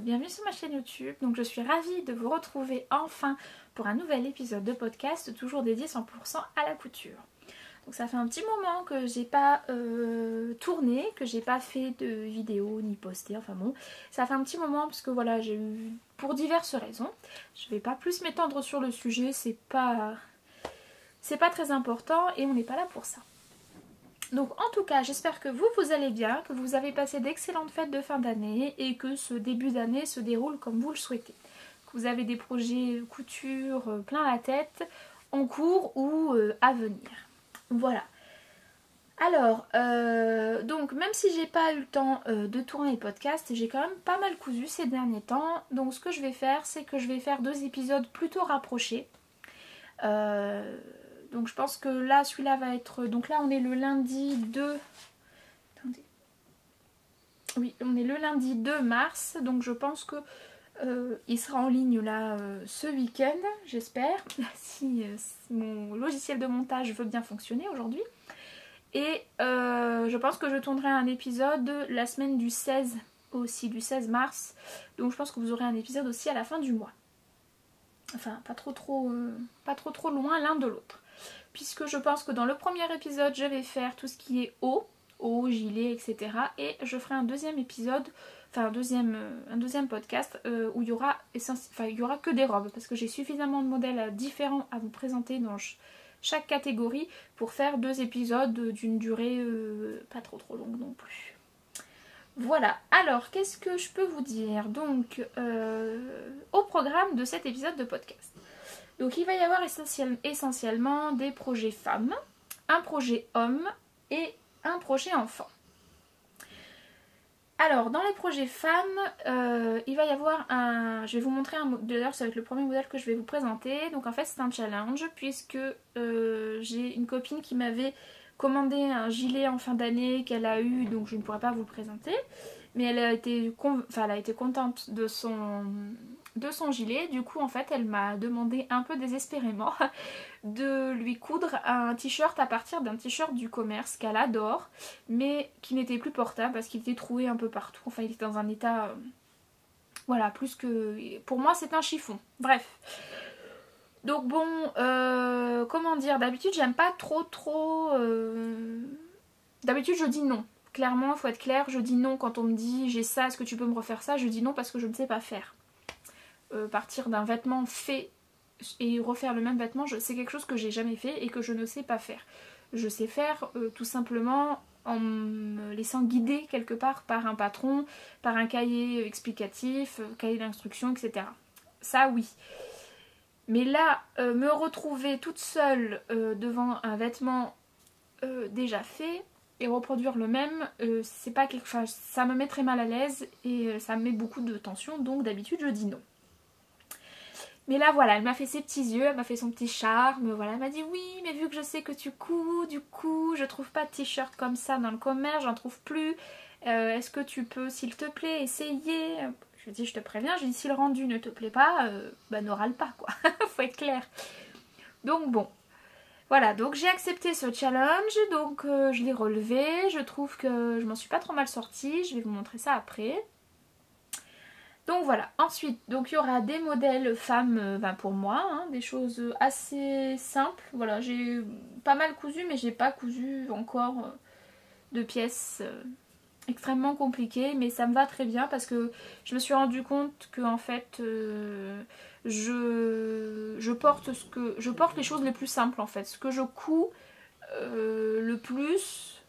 bienvenue sur ma chaîne YouTube. Donc je suis ravie de vous retrouver enfin pour un nouvel épisode de podcast, toujours dédié 100% à la couture. Donc ça fait un petit moment que j'ai pas tourné, que j'ai pas fait de vidéo ni posté, enfin bon, ça fait un petit moment parce que voilà, j'ai eu pour diverses raisons. Je vais pas plus m'étendre sur le sujet, c'est pas très important et on n'est pas là pour ça. Donc en tout cas, j'espère que vous allez bien, que vous avez passé d'excellentes fêtes de fin d'année et que ce début d'année se déroule comme vous le souhaitez. Que vous avez des projets couture plein la tête, en cours ou à venir. Voilà. Alors, donc même si j'ai pas eu le temps de tourner le podcast, j'ai quand même pas mal cousu ces derniers temps. Donc ce que je vais faire, c'est que je vais faire 2 épisodes plutôt rapprochés. Donc je pense que là, celui-là va être... Donc là, on est le lundi 2... Attendez. Oui, on est le lundi 2 mars. Donc je pense que il sera en ligne là ce week-end, j'espère. Si mon logiciel de montage veut bien fonctionner aujourd'hui. Et je pense que je tournerai un épisode la semaine du 16 aussi, du 16 mars. Donc je pense que vous aurez un épisode aussi à la fin du mois. Enfin, pas trop loin l'un de l'autre. Puisque je pense que dans le premier épisode, je vais faire tout ce qui est haut, gilet, etc. Et je ferai un deuxième épisode, enfin un deuxième podcast où il y aura que des robes. Parce que j'ai suffisamment de modèles différents à vous présenter dans chaque catégorie pour faire 2 épisodes d'une durée pas trop longue non plus. Voilà, alors qu'est-ce que je peux vous dire donc au programme de cet épisode de podcast. Donc il va y avoir essentiellement des projets femmes, un projet homme et un projet enfant. Alors dans les projets femmes, il va y avoir je vais vous montrer d'ailleurs ça va être le premier modèle que je vais vous présenter. Donc en fait c'est un challenge puisque j'ai une copine qui m'avait commandé un gilet en fin d'année qu'elle a eu, donc je ne pourrais pas vous le présenter. Mais elle a été contente de son gilet. Du coup en fait elle m'a demandé un peu désespérément de lui coudre un t-shirt à partir d'un t-shirt du commerce qu'elle adore mais qui n'était plus portable parce qu'il était troué un peu partout. Enfin il était dans un état voilà, plus que... Pour moi c'est un chiffon. Bref. Donc bon, comment dire, d'habitude j'aime pas trop... D'habitude je dis non. Clairement, il faut être clair, je dis non quand on me dit j'ai ça, est-ce que tu peux me refaire ça? Je dis non parce que je ne sais pas faire. Partir d'un vêtement fait et refaire le même vêtement, c'est quelque chose que j'ai jamais fait et que je ne sais pas faire. Je sais faire tout simplement en me laissant guider quelque part par un patron, par un cahier explicatif, cahier d'instruction, etc. Ça oui. Mais là, me retrouver toute seule devant un vêtement déjà fait et reproduire le même, c'est pas quelque chose, ça me met très mal à l'aise et ça me met beaucoup de tension, donc d'habitude je dis non. Mais là voilà, elle m'a fait ses petits yeux, elle m'a fait son petit charme, voilà, elle m'a dit oui mais vu que je sais que tu couds, du coup je trouve pas de t-shirt comme ça dans le commerce, j'en trouve plus, est-ce que tu peux s'il te plaît essayer? Je lui dis je te préviens, je lui dis si le rendu ne te plaît pas, bah ne râle pas quoi, faut être clair. Donc bon. Voilà, donc j'ai accepté ce challenge, donc je l'ai relevé, je trouve que je m'en suis pas trop mal sortie, je vais vous montrer ça après. Donc voilà, ensuite, donc il y aura des modèles femmes pour moi, hein, des choses assez simples. Voilà, j'ai pas mal cousu, mais j'ai pas cousu encore de pièces extrêmement compliquées, mais ça me va très bien parce que je me suis rendu compte que en fait... je porte les choses les plus simples en fait. Ce que je couds le plus,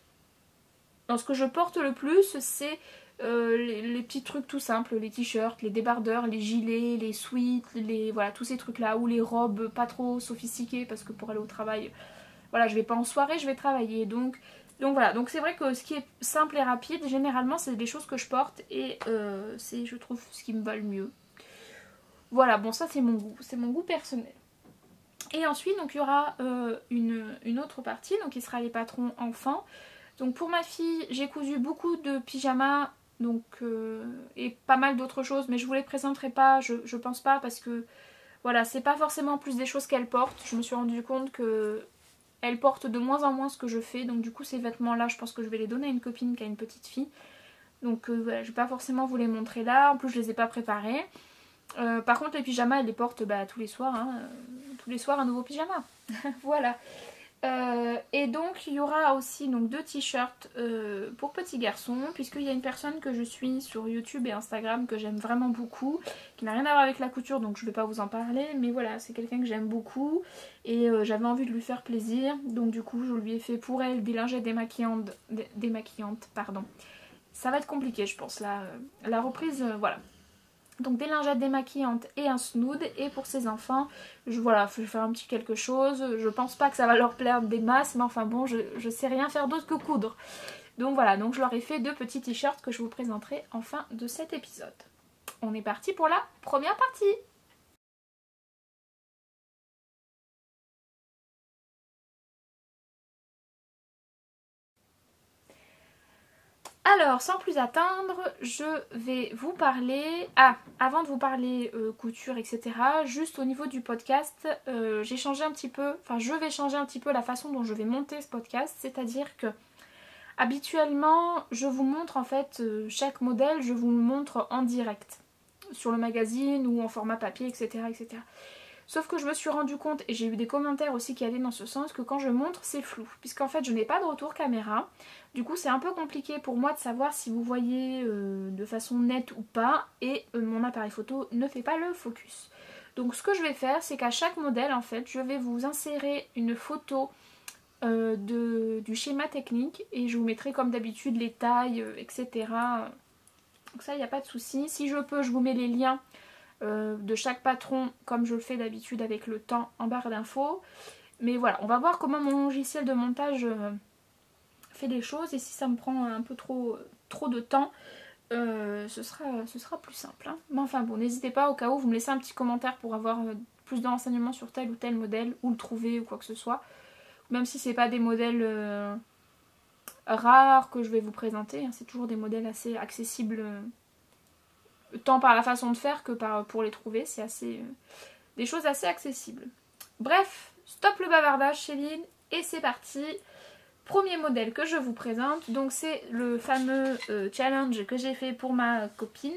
ce que je porte le plus, c'est les petits trucs tout simples, les t-shirts, les débardeurs, les gilets, les sweats, voilà, tous ces trucs là, ou les robes pas trop sophistiquées parce que pour aller au travail, voilà, je vais pas en soirée, je vais travailler, donc voilà, donc c'est vrai que ce qui est simple et rapide, généralement c'est des choses que je porte et c'est je trouve ce qui me va le mieux. Voilà, bon ça c'est mon goût personnel. Et ensuite donc il y aura une autre partie, donc il sera les patrons enfants. Donc pour ma fille j'ai cousu beaucoup de pyjamas donc, et pas mal d'autres choses, mais je vous les présenterai pas, je pense pas parce que voilà, c'est pas forcément plus des choses qu'elle porte. Je me suis rendu compte que elle porte de moins en moins ce que je fais, donc du coup ces vêtements là je pense que je vais les donner à une copine qui a une petite fille. Donc voilà, je vais pas forcément vous les montrer là. En plus je les ai pas préparés. Par contre les pyjamas elle les porte tous les soirs. Hein. Tous les soirs un nouveau pyjama. Voilà. Et donc il y aura aussi donc 2 t-shirts pour petits garçons, puisqu'il y a une personne que je suis sur YouTube et Instagram que j'aime vraiment beaucoup, qui n'a rien à voir avec la couture, donc je ne vais pas vous en parler, mais voilà, c'est quelqu'un que j'aime beaucoup et j'avais envie de lui faire plaisir, donc du coup je lui ai fait pour elle des lingettes démaquillantes, pardon. Ça va être compliqué je pense là, la reprise, voilà. Donc des lingettes démaquillantes et un snood. Et pour ces enfants, voilà, je vais faire un petit quelque chose. Je pense pas que ça va leur plaire des masses, mais enfin bon, je sais rien faire d'autre que coudre. Donc voilà, donc je leur ai fait 2 petits t-shirts que je vous présenterai en fin de cet épisode. On est parti pour la première partie. Alors, sans plus attendre, je vais vous parler... Ah, avant de vous parler couture, etc., juste au niveau du podcast, j'ai changé un petit peu... Enfin, je vais changer un petit peu la façon dont je vais monter ce podcast, c'est-à-dire que habituellement, je vous montre en fait chaque modèle, je vous le montre en direct, sur le magazine ou en format papier, etc., etc. Sauf que je me suis rendu compte, et j'ai eu des commentaires aussi qui allaient dans ce sens, que quand je montre, c'est flou. Puisqu'en fait, je n'ai pas de retour caméra. Du coup, c'est un peu compliqué pour moi de savoir si vous voyez de façon nette ou pas. Et mon appareil photo ne fait pas le focus. Donc ce que je vais faire, c'est qu'à chaque modèle, en fait, je vais vous insérer une photo du schéma technique. Et je vous mettrai comme d'habitude les tailles, etc. Donc ça, il n'y a pas de souci. Si je peux, je vous mets les liens de chaque patron comme je le fais d'habitude avec le temps en barre d'infos. Mais voilà, on va voir comment mon logiciel de montage fait les choses et si ça me prend un peu trop de temps, ce sera plus simple. Hein. Mais enfin bon, n'hésitez pas au cas où, vous me laissez un petit commentaire pour avoir plus de renseignements sur tel ou tel modèle, ou le trouver ou quoi que ce soit. Même si c'est pas des modèles rares que je vais vous présenter, hein, c'est toujours des modèles assez accessibles tant par la façon de faire que pour les trouver, c'est des choses assez accessibles. Bref, stop le bavardage Céline, et c'est parti. Premier modèle que je vous présente, donc c'est le fameux challenge que j'ai fait pour ma copine.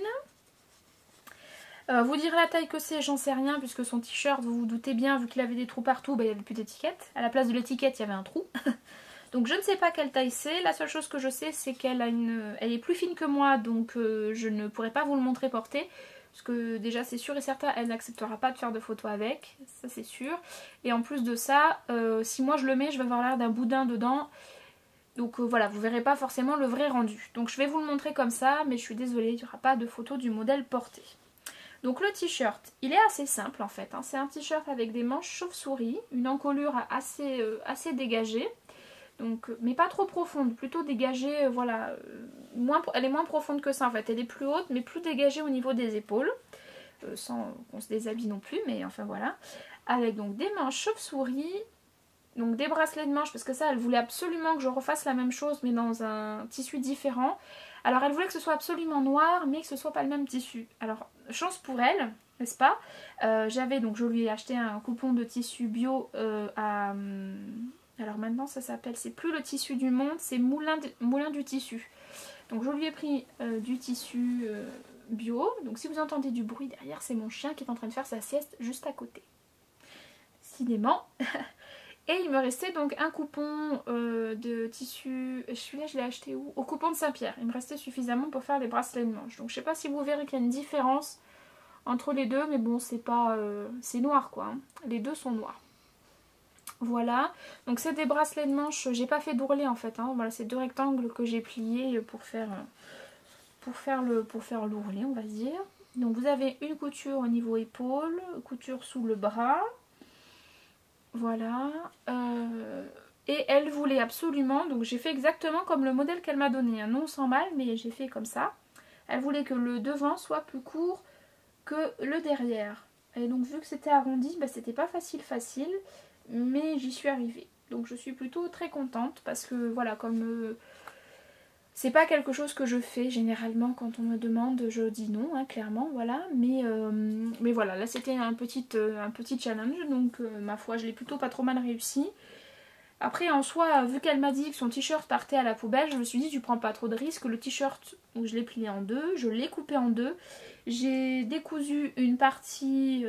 Vous dire la taille que c'est, j'en sais rien, puisque son t-shirt, vous vous doutez bien, vu qu'il avait des trous partout, il n'y avait plus d'étiquette. À la place de l'étiquette, il y avait un trou. Donc je ne sais pas quelle taille c'est, la seule chose que je sais c'est qu'elle elle est plus fine que moi, donc je ne pourrai pas vous le montrer porter. Parce que déjà c'est sûr et certain, elle n'acceptera pas de faire de photos avec, ça c'est sûr. Et en plus de ça, si moi je le mets, je vais avoir l'air d'un boudin dedans. Donc voilà, vous verrez pas forcément le vrai rendu. Donc je vais vous le montrer comme ça, mais je suis désolée, il n'y aura pas de photo du modèle porté. Donc le t-shirt, il est assez simple en fait. Hein. C'est un t-shirt avec des manches chauve-souris, une encolure assez dégagée. Donc, mais pas trop profonde, plutôt dégagée, voilà, elle est moins profonde que ça en fait, elle est plus haute mais plus dégagée au niveau des épaules, sans qu'on se déshabille non plus, mais enfin voilà, avec donc des manches chauve-souris, donc des bracelets de manches, parce que ça elle voulait absolument que je refasse la même chose mais dans un tissu différent. Alors elle voulait que ce soit absolument noir mais que ce soit pas le même tissu. Alors chance pour elle, n'est-ce pas, donc je lui ai acheté un coupon de tissu bio alors maintenant ça s'appelle, c'est plus le tissu du monde, c'est moulin du tissu. Donc je lui ai pris du tissu bio. Donc si vous entendez du bruit derrière, c'est mon chien qui est en train de faire sa sieste juste à côté. Décidément. Et il me restait donc un coupon de tissu, celui-là je l'ai acheté où? Au coupon de Saint-Pierre. Il me restait suffisamment pour faire les bracelets de manche. Donc je sais pas si vous verrez qu'il y a une différence entre les deux, mais bon c'est pas, c'est noir quoi. Hein. Les deux sont noirs. Voilà, donc c'est des bracelets de manche, j'ai pas fait d'ourlet en fait, hein. Voilà, c'est 2 rectangles que j'ai pliés pour faire l'ourlet on va dire. Donc vous avez une couture au niveau épaule, couture sous le bras, voilà, et elle voulait absolument, donc j'ai fait exactement comme le modèle qu'elle m'a donné, hein. Non sans mal, mais j'ai fait comme ça. Elle voulait que le devant soit plus court que le derrière, et donc vu que c'était arrondi, bah, c'était pas facile, mais j'y suis arrivée. Donc je suis plutôt très contente parce que voilà, comme c'est pas quelque chose que je fais généralement quand on me demande, je dis non, hein, clairement, voilà. Mais voilà, là c'était un petit challenge, donc ma foi, je l'ai plutôt pas trop mal réussi. Après en soi, vu qu'elle m'a dit que son t-shirt partait à la poubelle, je me suis dit tu prends pas trop de risques. Le t-shirt, je l'ai plié en deux, je l'ai coupé en deux. J'ai décousu une partie...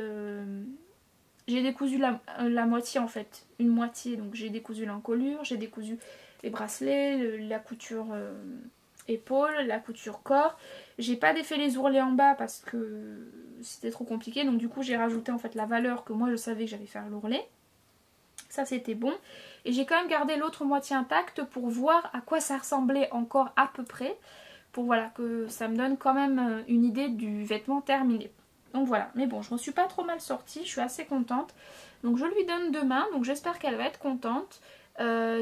j'ai décousu la moitié en fait, une moitié. Donc j'ai décousu l'encolure, j'ai décousu les bracelets, la couture épaule, la couture corps. J'ai pas défait les ourlets en bas parce que c'était trop compliqué. Donc du coup j'ai rajouté en fait la valeur que moi je savais que j'allais faire l'ourlet. Ça c'était bon. Et j'ai quand même gardé l'autre moitié intacte pour voir à quoi ça ressemblait encore à peu près. Pour voilà que ça me donne quand même une idée du vêtement terminé. Donc voilà, mais bon, je m'en suis pas trop mal sortie, je suis assez contente. Donc je lui donne demain, donc j'espère qu'elle va être contente.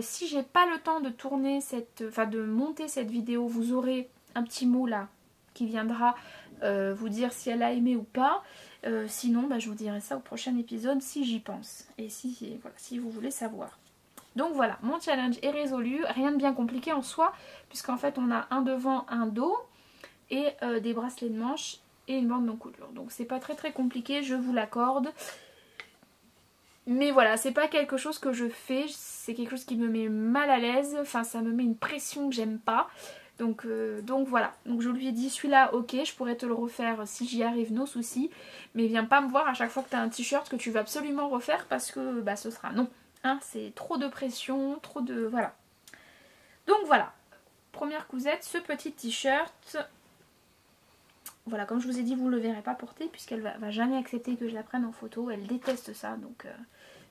Si j'ai pas le temps de tourner de monter cette vidéo, vous aurez un petit mot là qui viendra vous dire si elle a aimé ou pas. Sinon, bah, je vous dirai ça au prochain épisode si j'y pense. Et si vous voulez savoir. Donc voilà, mon challenge est résolu. Rien de bien compliqué en soi, puisqu'en fait on a un devant, un dos, et des bracelets de manche et une bande d'encolure. Donc c'est pas très compliqué, je vous l'accorde. Mais voilà, c'est pas quelque chose que je fais, c'est quelque chose qui me met mal à l'aise. Enfin, ça me met une pression que j'aime pas. Donc voilà, donc je lui ai dit celui-là ok, je pourrais te le refaire si j'y arrive, no souci, mais viens pas me voir à chaque fois que tu as un t-shirt que tu vas absolument refaire parce que bah ce sera non, hein, c'est trop de pression, trop de... voilà. Donc voilà, première cousette, ce petit t-shirt, voilà, comme je vous ai dit, vous ne le verrez pas porter puisqu'elle va jamais accepter que je la prenne en photo, elle déteste ça, donc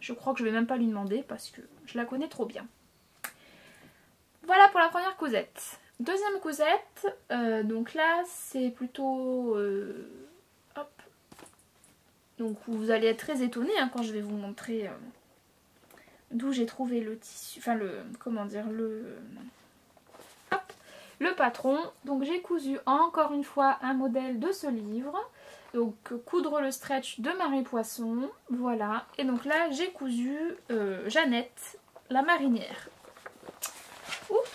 je crois que je vais même pas lui demander parce que je la connais trop bien. Voilà pour la première cousette. Deuxième cousette, donc là c'est plutôt... hop. Donc vous allez être très étonnés hein, quand je vais vous montrer d'où j'ai trouvé le tissu, enfin comment dire, hop, le patron. Donc j'ai cousu encore une fois un modèle de ce livre. Donc coudre le stretch de Marie Poisson, voilà. Et donc là j'ai cousu Jeannette, la marinière. Oups,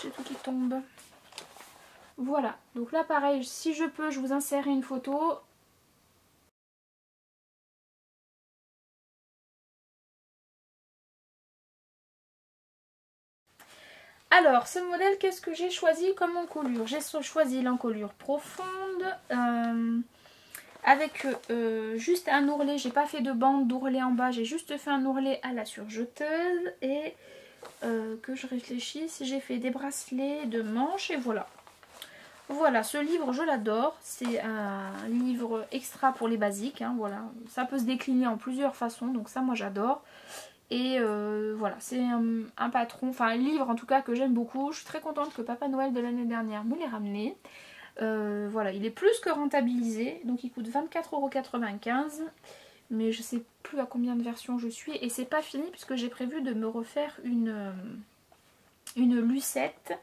j'ai tout qui tombe. Voilà, donc là pareil, si je peux, je vous insérerai une photo. Alors, ce modèle, qu'est-ce que j'ai choisi comme encolure? J'ai choisi l'encolure profonde, avec juste un ourlet. J'ai pas fait de bande d'ourlet en bas, j'ai juste fait un ourlet à la surjeteuse. Et que je réfléchisse, j'ai fait des bracelets de manches et voilà. Voilà, ce livre je l'adore, c'est un livre extra pour les basiques, hein, voilà. Ça peut se décliner en plusieurs façons, donc ça moi j'adore. Et voilà, c'est un patron, enfin un livre en tout cas que j'aime beaucoup. Je suis très contente que Papa Noël de l'année dernière me l'ait ramené. Voilà, il est plus que rentabilisé, donc il coûte 24,95 €. Mais je sais plus à combien de versions je suis. Et c'est pas fini puisque j'ai prévu de me refaire une lucette.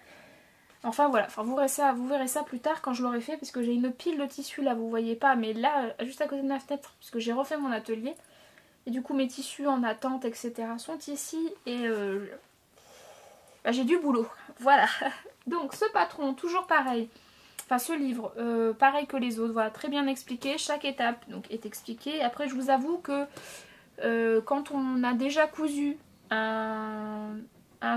Enfin voilà, vous verrez ça plus tard quand je l'aurai fait, parce que j'ai une pile de tissus là, vous voyez pas, mais là, juste à côté de ma fenêtre, puisque j'ai refait mon atelier. Et du coup mes tissus en attente, etc. sont ici et bah, j'ai du boulot. Voilà. Donc ce patron, toujours pareil. Enfin ce livre, pareil que les autres, voilà, très bien expliqué. Chaque étape donc est expliquée. Après je vous avoue que quand on a déjà cousu un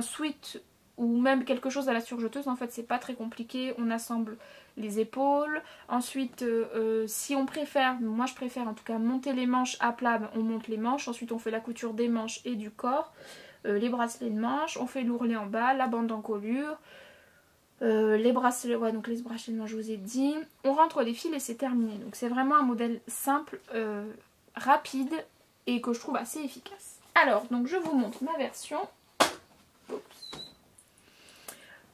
sweat ou même quelque chose à la surjeteuse, en fait c'est pas très compliqué. On assemble les épaules, ensuite si on préfère, moi je préfère en tout cas monter les manches à plat, on monte les manches, ensuite on fait la couture des manches et du corps, les bracelets de manches, on fait l'ourlet en bas, la bande d'encolure, les bracelets, ouais, donc les bracelets de manches je vous ai dit, on rentre les fils et c'est terminé. Donc c'est vraiment un modèle simple, rapide et que je trouve assez efficace. Alors donc je vous montre ma version.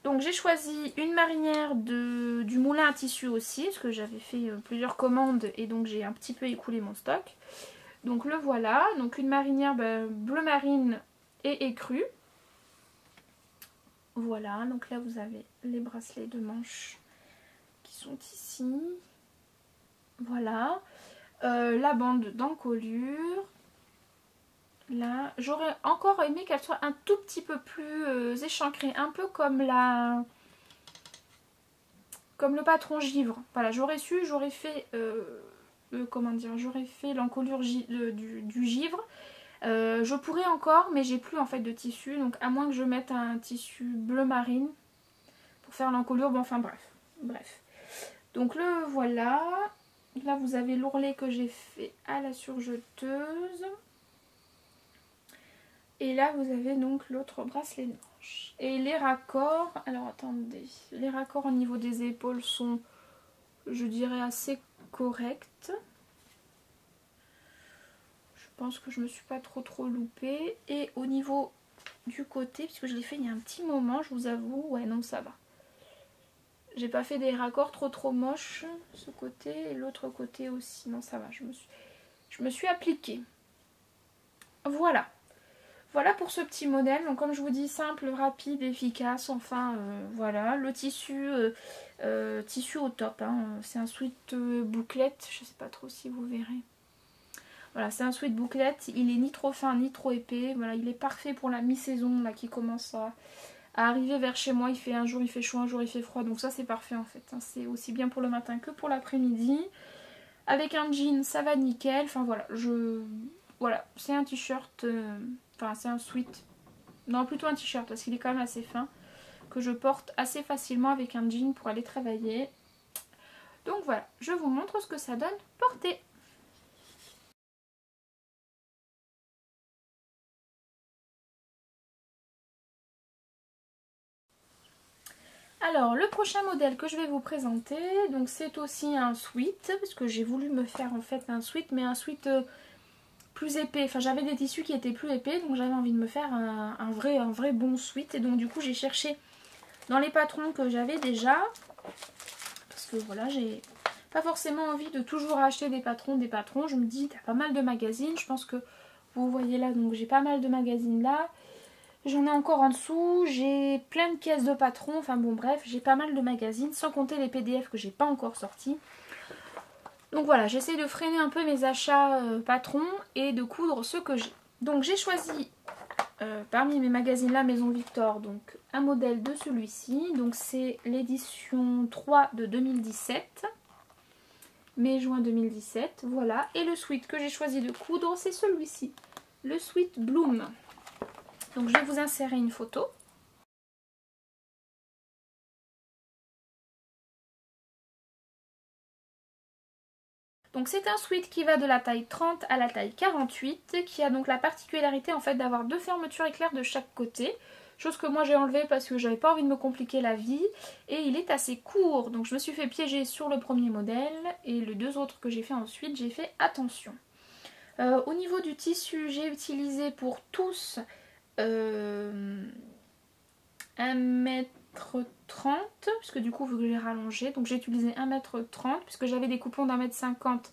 Donc j'ai choisi une marinière du moulin à tissu aussi, parce que j'avais fait plusieurs commandes et donc j'ai un petit peu écoulé mon stock. Donc le voilà, donc une marinière bleu marine et écrue. Voilà, donc là vous avez les bracelets de manches qui sont ici. Voilà, la bande d'encolure. Là, j'aurais encore aimé qu'elle soit un tout petit peu plus échancrée, un peu comme le patron givre. Voilà, j'aurais fait comment dire, j'aurais fait l'encolure du givre Je pourrais encore, mais j'ai plus en fait de tissu, donc à moins que je mette un tissu bleu marine pour faire l'encolure, bon enfin bref. Donc le voilà, là vous avez l'ourlet que j'ai fait à la surjeteuse. Et là vous avez donc l'autre bracelet de manche. Et les raccords, alors attendez, les raccords au niveau des épaules sont, je dirais, assez corrects. Je pense que je me suis pas trop loupée. Et au niveau du côté, puisque je l'ai fait il y a un petit moment, je vous avoue, ouais non ça va. J'ai pas fait des raccords trop moches, ce côté et l'autre côté aussi, non ça va, je me suis appliquée. Voilà. Voilà pour ce petit modèle, donc comme je vous dis, simple, rapide, efficace, enfin voilà, le tissu, tissu au top, hein. C'est un sweat bouclette, je sais pas trop si vous verrez. Voilà, c'est un sweat bouclette, il est ni trop fin ni trop épais, voilà, il est parfait pour la mi-saison là qui commence à arriver vers chez moi. Il fait un jour il fait chaud, un jour il fait froid, donc ça c'est parfait en fait, hein. C'est aussi bien pour le matin que pour l'après-midi. Avec un jean ça va nickel, enfin voilà, voilà, c'est un t-shirt, enfin c'est un sweat, non plutôt un t-shirt parce qu'il est quand même assez fin, que je porte assez facilement avec un jean pour aller travailler. Donc voilà, je vous montre ce que ça donne porté. Alors le prochain modèle que je vais vous présenter, donc c'est aussi un sweat, parce que j'ai voulu me faire en fait un sweat, mais un sweat plus épais. Enfin j'avais des tissus qui étaient plus épais, donc j'avais envie de me faire un vrai bon sweat. Et donc du coup j'ai cherché dans les patrons que j'avais déjà, parce que voilà, j'ai pas forcément envie de toujours acheter des patrons. Je me dis, t'as pas mal de magazines, je pense que vous voyez là, donc j'ai pas mal de magazines là. J'en ai encore en dessous, j'ai plein de caisses de patrons, enfin bon bref, j'ai pas mal de magazines, sans compter les PDF que j'ai pas encore sortis. Donc voilà, j'essaie de freiner un peu mes achats patrons et de coudre ce que j'ai. Donc j'ai choisi parmi mes magazines La Maison Victor, donc un modèle de celui-ci. Donc c'est l'édition 3 de 2017, mai-juin 2017, voilà. Et le sweat que j'ai choisi de coudre, c'est celui-ci, le sweat Bloom. Donc je vais vous insérer une photo. Donc c'est un sweat qui va de la taille 30 à la taille 48, qui a donc la particularité en fait d'avoir deux fermetures éclairs de chaque côté. Chose que moi j'ai enlevée parce que j'avais pas envie de me compliquer la vie. Et il est assez court, donc je me suis fait piéger sur le premier modèle. Et les deux autres que j'ai fait ensuite, j'ai fait attention. Au niveau du tissu, j'ai utilisé pour tous 1m30, puisque du coup vu que j'ai rallongé, donc j'ai utilisé 1m30 puisque j'avais des coupons d'1m50,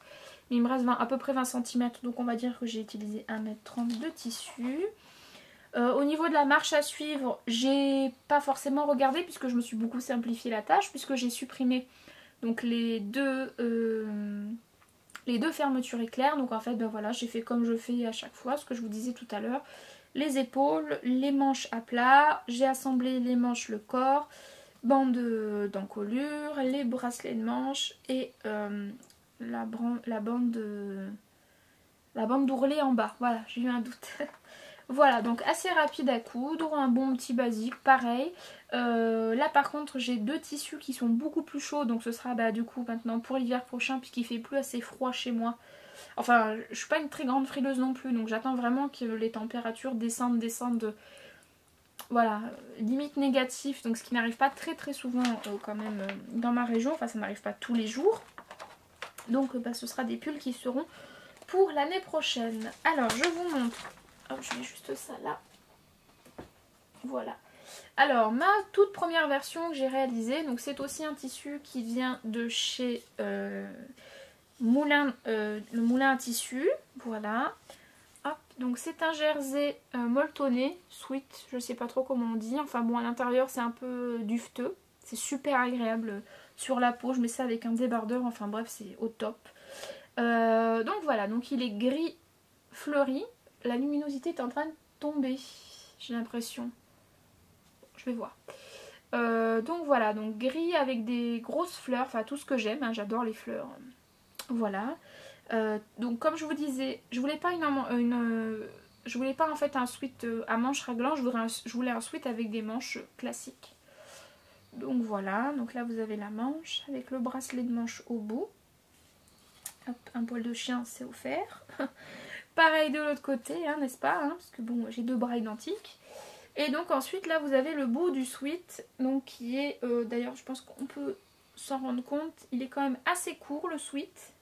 mais il me reste à peu près 20 cm, donc on va dire que j'ai utilisé 1m30 de tissu. Au niveau de la marche à suivre, j'ai pas forcément regardé puisque je me suis beaucoup simplifié la tâche, puisque j'ai supprimé donc les deux fermetures éclairs. Donc en fait ben voilà, j'ai fait comme je fais à chaque fois, ce que je vous disais tout à l'heure. Les épaules, les manches à plat, j'ai assemblé les manches, le corps, bande d'encolure, les bracelets de manches et la bande d'ourlet en bas. Voilà, j'ai eu un doute. Voilà, donc assez rapide à coudre, un bon petit basique, pareil. Là par contre j'ai deux tissus qui sont beaucoup plus chauds, donc ce sera du coup maintenant pour l'hiver prochain puisqu'il fait plus assez froid chez moi. Enfin, je suis pas une très grande frileuse non plus, donc j'attends vraiment que les températures descendent, voilà, limite négative, donc ce qui n'arrive pas très souvent quand même dans ma région, enfin ça n'arrive pas tous les jours. Donc ce sera des pulls qui seront pour l'année prochaine. Alors je vous montre, hop, je mets juste ça là, voilà. Alors ma toute première version que j'ai réalisée, donc c'est aussi un tissu qui vient de chez le moulin à tissu, voilà. Hop, donc c'est un jersey molletonné, sweat, je sais pas trop comment on dit, enfin bon à l'intérieur c'est un peu dufteux, c'est super agréable sur la peau, je mets ça avec un débardeur, enfin bref c'est au top. Donc voilà, donc il est gris fleuri, la luminosité est en train de tomber, j'ai l'impression, je vais voir. Donc voilà, donc gris avec des grosses fleurs, enfin tout ce que j'aime, hein, j'adore les fleurs, voilà. Donc comme je vous disais, je voulais pas Je voulais pas en fait un sweat à manches raglantes, je voulais un sweat avec des manches classiques. Donc voilà, donc là vous avez la manche avec le bracelet de manche au bout. Hop, un poil de chien c'est offert. Pareil de l'autre côté, hein, n'est-ce pas, hein, parce que bon, j'ai 2 bras identiques. Et donc ensuite là vous avez le bout du sweat, donc qui est, d'ailleurs je pense qu'on peut s'en rendre compte, il est quand même assez court le sweat.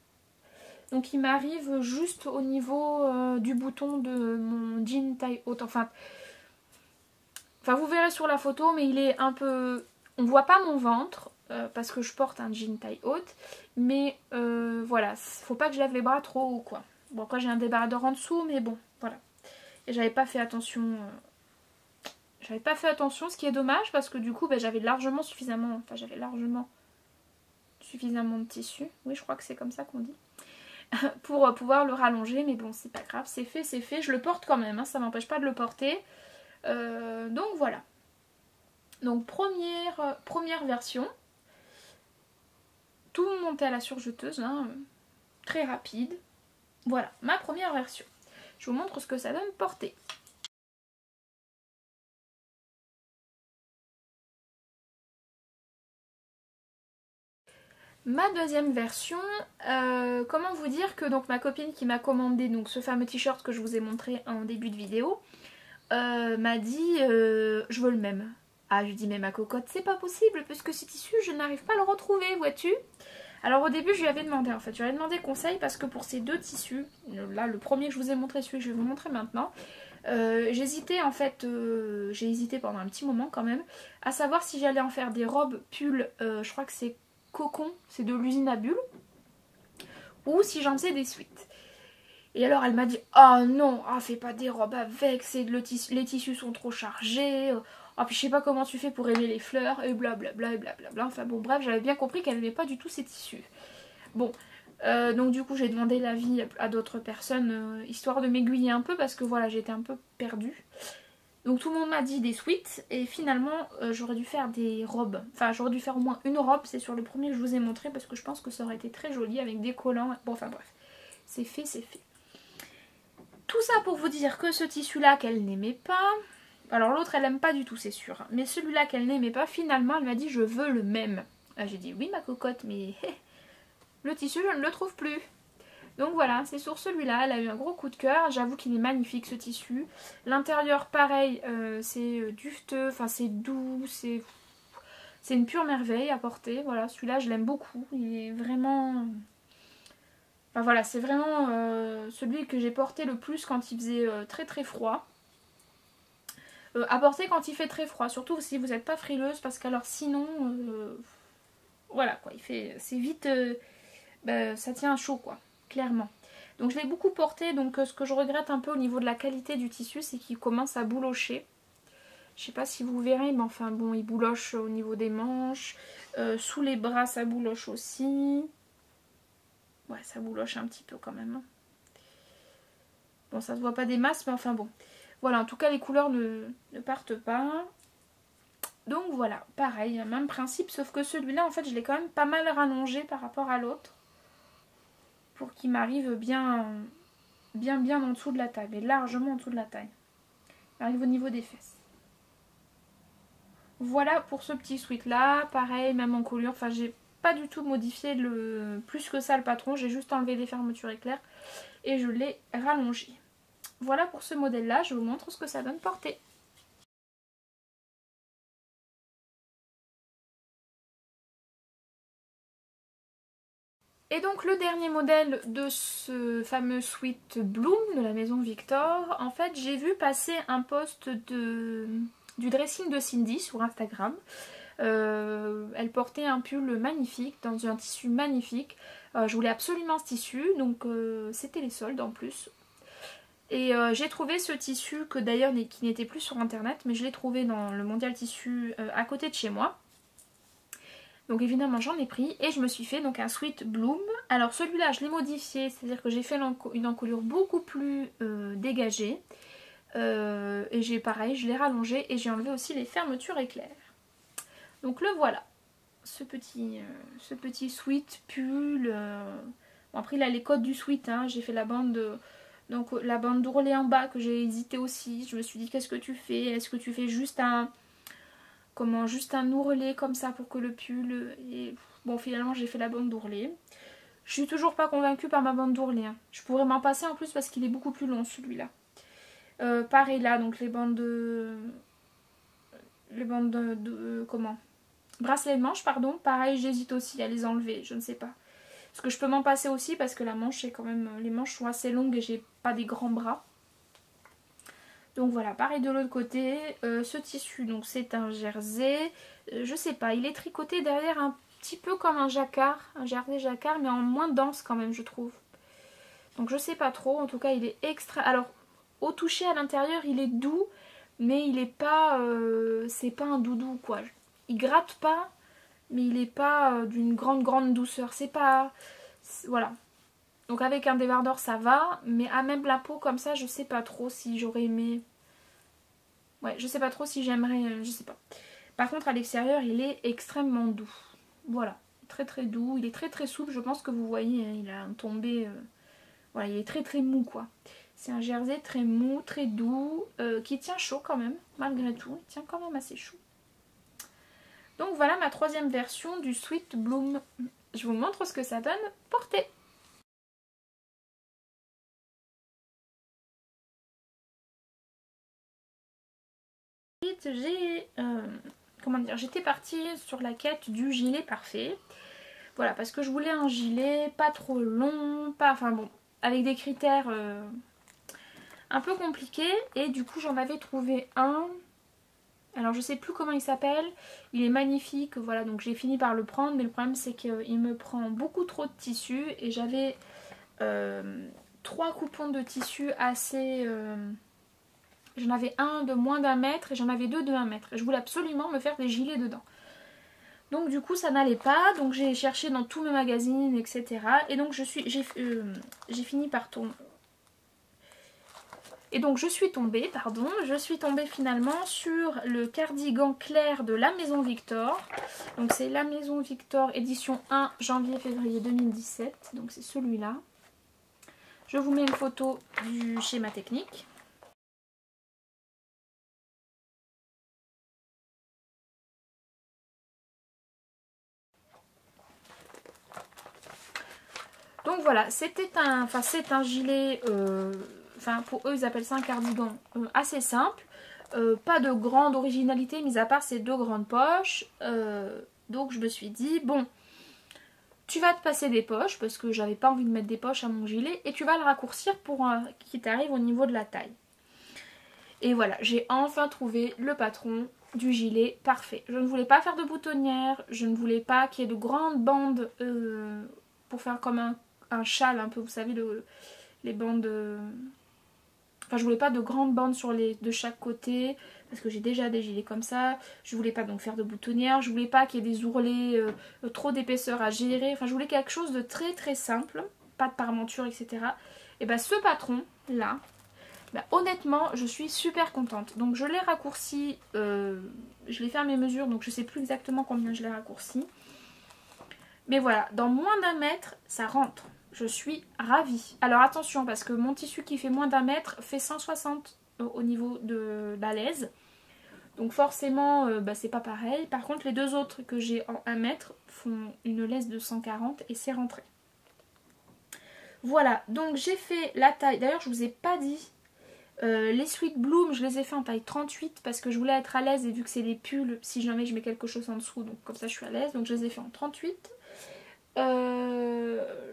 Donc il m'arrive juste au niveau du bouton de mon jean taille haute. Enfin vous verrez sur la photo, mais il est un peu... On voit pas mon ventre, parce que je porte un jean taille haute. Mais voilà, faut pas que je lève les bras trop haut, quoi. Bon, après j'ai un débardeur en dessous, mais bon, voilà. Et j'avais pas fait attention... J'avais pas fait attention, ce qui est dommage, parce que du coup, j'avais largement suffisamment... Enfin, j'avais largement suffisamment de tissu. Oui, je crois que c'est comme ça qu'on dit. Pour pouvoir le rallonger, mais bon, c'est pas grave, c'est fait, c'est fait. Je le porte quand même, hein, ça m'empêche pas de le porter. Donc voilà. Donc première version. Tout monté à la surjeteuse, hein, très rapide. Voilà, ma première version. Je vous montre ce que ça donne porter. Ma deuxième version, comment vous dire que donc ma copine qui m'a commandé donc ce fameux t-shirt que je vous ai montré en début de vidéo m'a dit je veux le même. Ah, je lui dis mais ma cocotte c'est pas possible puisque ce tissu je n'arrive pas à le retrouver, vois-tu. Alors au début je lui avais demandé en fait, je lui avais demandé conseil parce que pour ces 2 tissus, là le premier que je vous ai montré, celui que je vais vous montrer maintenant, j'hésitais en fait, j'ai hésité pendant un petit moment quand même, à savoir si j'allais en faire des robes pulls, je crois que c'est Cocon, c'est de l'usine à bulles, ou si j'en faisais des suites. Et alors elle m'a dit oh non, oh, fais pas des robes avec, les tissus sont trop chargés, oh puis je sais pas comment tu fais pour aimer les fleurs, et blablabla, et blablabla. Enfin bon bref, j'avais bien compris qu'elle n'aimait pas du tout ces tissus. Bon, donc du coup j'ai demandé l'avis à d'autres personnes, histoire de m'aiguiller un peu, parce que voilà, j'étais un peu perdue. Donc tout le monde m'a dit des suites, et finalement j'aurais dû faire des robes. Enfin j'aurais dû faire au moins une robe, c'est sur le premier que je vous ai montré, parce que je pense que ça aurait été très joli avec des collants. Bon enfin bref, c'est fait, c'est fait. Tout ça pour vous dire que ce tissu-là qu'elle n'aimait pas... Alors l'autre elle aime pas du tout c'est sûr. Mais celui-là qu'elle n'aimait pas, finalement elle m'a dit je veux le même. J'ai dit oui ma cocotte mais le tissu je ne le trouve plus. Donc voilà, c'est sur celui-là, elle a eu un gros coup de cœur. J'avoue qu'il est magnifique ce tissu. L'intérieur pareil, c'est dufteux, enfin c'est doux, c'est une pure merveille à porter. Voilà, celui-là je l'aime beaucoup, il est vraiment... Enfin voilà, c'est vraiment celui que j'ai porté le plus quand il faisait très très froid. À porter quand il fait très froid, surtout si vous n'êtes pas frileuse, parce qu'alors sinon, voilà quoi, c'est vite, ça tient chaud quoi, clairement. Donc je l'ai beaucoup porté, donc ce que je regrette un peu au niveau de la qualité du tissu, c'est qu'il commence à boulocher. Je sais pas si vous verrez, mais enfin bon, il bouloche au niveau des manches, sous les bras ça bouloche aussi. Ouais, ça bouloche un petit peu quand même. Hein. Bon, ça se voit pas des masses, mais enfin bon. Voilà, en tout cas, les couleurs ne partent pas. Donc voilà, pareil, même principe, sauf que celui-là, en fait, je l'ai quand même pas mal rallongé par rapport à l'autre. Pour qu'il m'arrive bien en dessous de la taille, mais largement en dessous de la taille. Il arrive au niveau des fesses. Voilà pour ce petit sweat-là. Pareil, même en coulure, enfin, j'ai pas du tout modifié plus que ça le patron. J'ai juste enlevé des fermetures éclairs et je l'ai rallongé. Voilà pour ce modèle-là, je vous montre ce que ça donne porter. Et donc le dernier modèle de ce fameux sweat Bloom de la maison Victor, en fait j'ai vu passer un post du dressing de Cindy sur Instagram. Elle portait un pull magnifique, dans un tissu magnifique. Je voulais absolument ce tissu, donc c'était les soldes en plus. Et j'ai trouvé ce tissu, que d'ailleurs qui n'était plus sur internet, mais je l'ai trouvé dans le Mondial Tissu à côté de chez moi. Donc évidemment j'en ai pris et je me suis fait donc un sweat Bloom. Alors celui-là je l'ai modifié, c'est-à-dire que j'ai fait une encolure beaucoup plus dégagée. Et j'ai pareil, je l'ai rallongé et j'ai enlevé aussi les fermetures éclairs. Donc le voilà, ce petit sweat pull. Bon après il a les codes du sweat, hein. J'ai fait la bande Donc la bande d'ourlet en bas que j'ai hésité aussi. Je me suis dit qu'est-ce que tu fais? Est-ce que tu fais juste un... Comment? Juste un ourlet comme ça pour que le pull... Et... Bon finalement j'ai fait la bande d'ourlet. Je suis toujours pas convaincue par ma bande d'ourlet. Hein. Je pourrais m'en passer en plus parce qu'il est beaucoup plus long celui-là. Pareil là, donc les bandes de... comment? Bracelet de manche, pardon. Pareil, j'hésite aussi à les enlever, je ne sais pas. Parce que je peux m'en passer aussi parce que la manche est quand même... Les manches sont assez longues et j'ai pas des grands bras. Donc voilà, pareil de l'autre côté. Ce tissu, donc c'est un jersey. Je sais pas, il est tricoté derrière un petit peu comme un jacquard. Un jersey jacquard, mais en moins dense quand même, je trouve. Donc je sais pas trop. En tout cas, il est extra... Alors, au toucher à l'intérieur, il est doux. Mais il est pas... c'est pas un doudou, quoi. Il gratte pas, mais il est pas d'une grande douceur. C'est pas... Voilà. Donc avec un débardeur ça va, mais à même la peau comme ça, je sais pas trop si j'aurais aimé... Ouais, je sais pas trop si j'aimerais, je sais pas. Par contre à l'extérieur il est extrêmement doux. Voilà, très doux, il est très souple, je pense que vous voyez, hein, il a un tombé... Voilà, il est très mou quoi. C'est un jersey très mou, très doux, qui tient chaud quand même, malgré tout. Il tient quand même assez chaud. Donc voilà ma troisième version du Sweet Bloom. Je vous montre ce que ça donne porté. J'ai comment dire, j'étais partie sur la quête du gilet parfait. Voilà, parce que je voulais un gilet pas trop long, pas, enfin bon, avec des critères un peu compliqués. Et du coup j'en avais trouvé un. Alors je sais plus comment il s'appelle. Il est magnifique, voilà, donc j'ai fini par le prendre. Mais le problème c'est qu'il me prend beaucoup trop de tissu. Et j'avais 3 coupons de tissu assez... J'en avais un de moins d'1 mètre et j'en avais 2 de 1 mètre. Et je voulais absolument me faire des gilets dedans. Donc du coup ça n'allait pas. Donc j'ai cherché dans tous mes magazines, etc. Et donc j'ai fini par tomber. Et donc je suis tombée finalement sur le cardigan clair de la Maison Victor. Donc c'est la Maison Victor édition 1 janvier-février 2017. Donc c'est celui-là. Je vous mets une photo du schéma technique. Donc voilà, c'est un gilet, pour eux ils appellent ça un cardigan assez simple. Pas de grande originalité, mis à part ces 2 grandes poches. Donc je me suis dit, bon, tu vas te passer des poches, parce que j'avais pas envie de mettre des poches à mon gilet, et tu vas le raccourcir pour qu'il t'arrive au niveau de la taille. Et voilà, j'ai enfin trouvé le patron du gilet parfait. Je ne voulais pas faire de boutonnière, je ne voulais pas qu'il y ait de grandes bandes pour faire comme un châle un peu, vous savez, les bandes... Enfin, je voulais pas de grandes bandes de chaque côté, parce que j'ai déjà des gilets comme ça. Je voulais pas donc faire de boutonnière, je voulais pas qu'il y ait des ourlets, trop d'épaisseur à gérer. Enfin, je voulais quelque chose de très simple, pas de parementure, etc. Et bah ce patron, là, bah, honnêtement, je suis super contente. Donc je l'ai raccourci, je l'ai fait à mes mesures, donc je sais plus exactement combien je l'ai raccourci. Mais voilà, dans moins d'1 mètre, ça rentre. Je suis ravie. Alors attention, parce que mon tissu qui fait moins d'1 mètre fait 160 au niveau de la laise. Donc forcément, c'est pas pareil. Par contre, les 2 autres que j'ai en 1 mètre font une laise de 140 et c'est rentré. Voilà, donc j'ai fait la taille. D'ailleurs, je vous ai pas dit, les Sweet Bloom, je les ai fait en taille 38 parce que je voulais être à l'aise et vu que c'est des pulls, si jamais je mets quelque chose en dessous, donc comme ça je suis à l'aise. Donc je les ai fait en 38.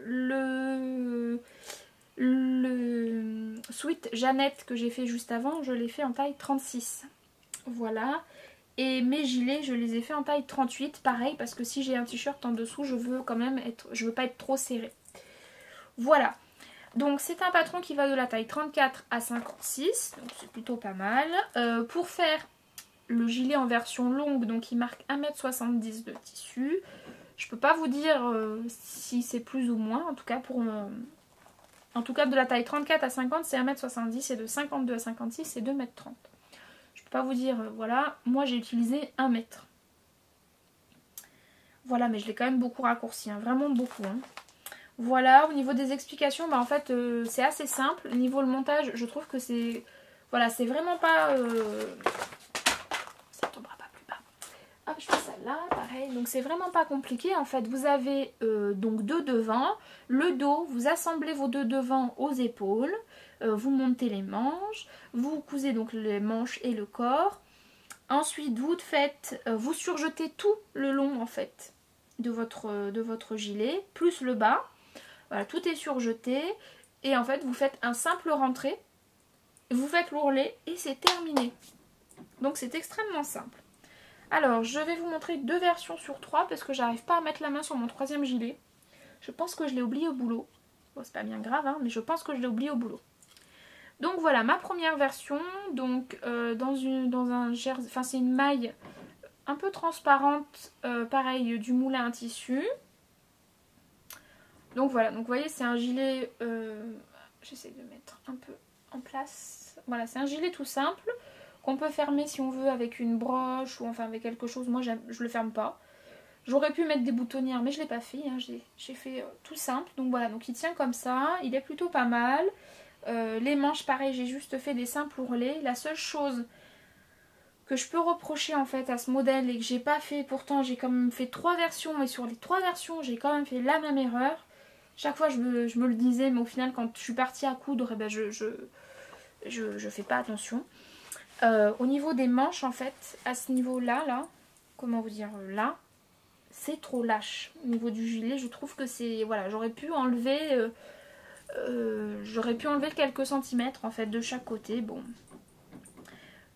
Le Sweet Jeannette que j'ai fait juste avant, je l'ai fait en taille 36. Voilà. Et mes gilets, je les ai fait en taille 38, pareil, parce que si j'ai un t-shirt en dessous, je veux quand même je veux pas être trop serré. Voilà. Donc c'est un patron qui va de la taille 34 à 56, donc c'est plutôt pas mal. Pour faire le gilet en version longue, donc il marque 1,70 m de tissu. Je peux pas vous dire si c'est plus ou moins, en tout cas en tout cas de la taille 34 à 50 c'est 1,70 m et de 52 à 56 c'est 2,30 m. Je peux pas vous dire, voilà, moi j'ai utilisé 1 mètre. Voilà, mais je l'ai quand même beaucoup raccourci, hein, vraiment beaucoup. Hein. Voilà, au niveau des explications, bah en fait c'est assez simple. Au niveau le montage, je trouve que c'est... Voilà, c'est vraiment pas... Ça tombera pas plus bas. Hop, je fais ça là, pareil. Donc c'est vraiment pas compliqué. En fait, vous avez donc deux devants. Le dos, vous assemblez vos deux devants aux épaules. Vous montez les manches. Vous cousez donc les manches et le corps. Ensuite, vous faites... vous surjetez tout le long en fait de votre gilet, plus le bas. Voilà, tout est surjeté. Et en fait, vous faites un simple rentré. Vous faites l'ourlet et c'est terminé. Donc c'est extrêmement simple. Alors, je vais vous montrer deux versions sur trois parce que j'arrive pas à mettre la main sur mon troisième gilet. Je pense que je l'ai oublié au boulot. Bon, c'est pas bien grave, hein, mais je pense que je l'ai oublié au boulot. Donc voilà, ma première version. Donc dans un jersey, enfin c'est une maille un peu transparente, pareil, du moulin à tissu. Donc voilà, donc vous voyez, c'est un gilet, j'essaie de mettre un peu en place. Voilà, c'est un gilet tout simple qu'on peut fermer si on veut avec une broche ou enfin avec quelque chose. Moi, je le ferme pas. J'aurais pu mettre des boutonnières, mais je l'ai pas fait. Hein. J'ai fait tout simple. Donc voilà, donc il tient comme ça. Il est plutôt pas mal. Les manches, pareil, j'ai juste fait des simples ourlets. La seule chose que je peux reprocher en fait à ce modèle et que j'ai pas fait, pourtant j'ai quand même fait trois versions et sur les trois versions j'ai quand même fait la même erreur. Chaque fois je me le disais, mais au final quand je suis partie à coudre, eh ben, je fais pas attention. Au niveau des manches en fait, à ce niveau là, comment vous dire, là, c'est trop lâche. Au niveau du gilet, je trouve que c'est, voilà, j'aurais pu enlever quelques centimètres en fait de chaque côté. Bon,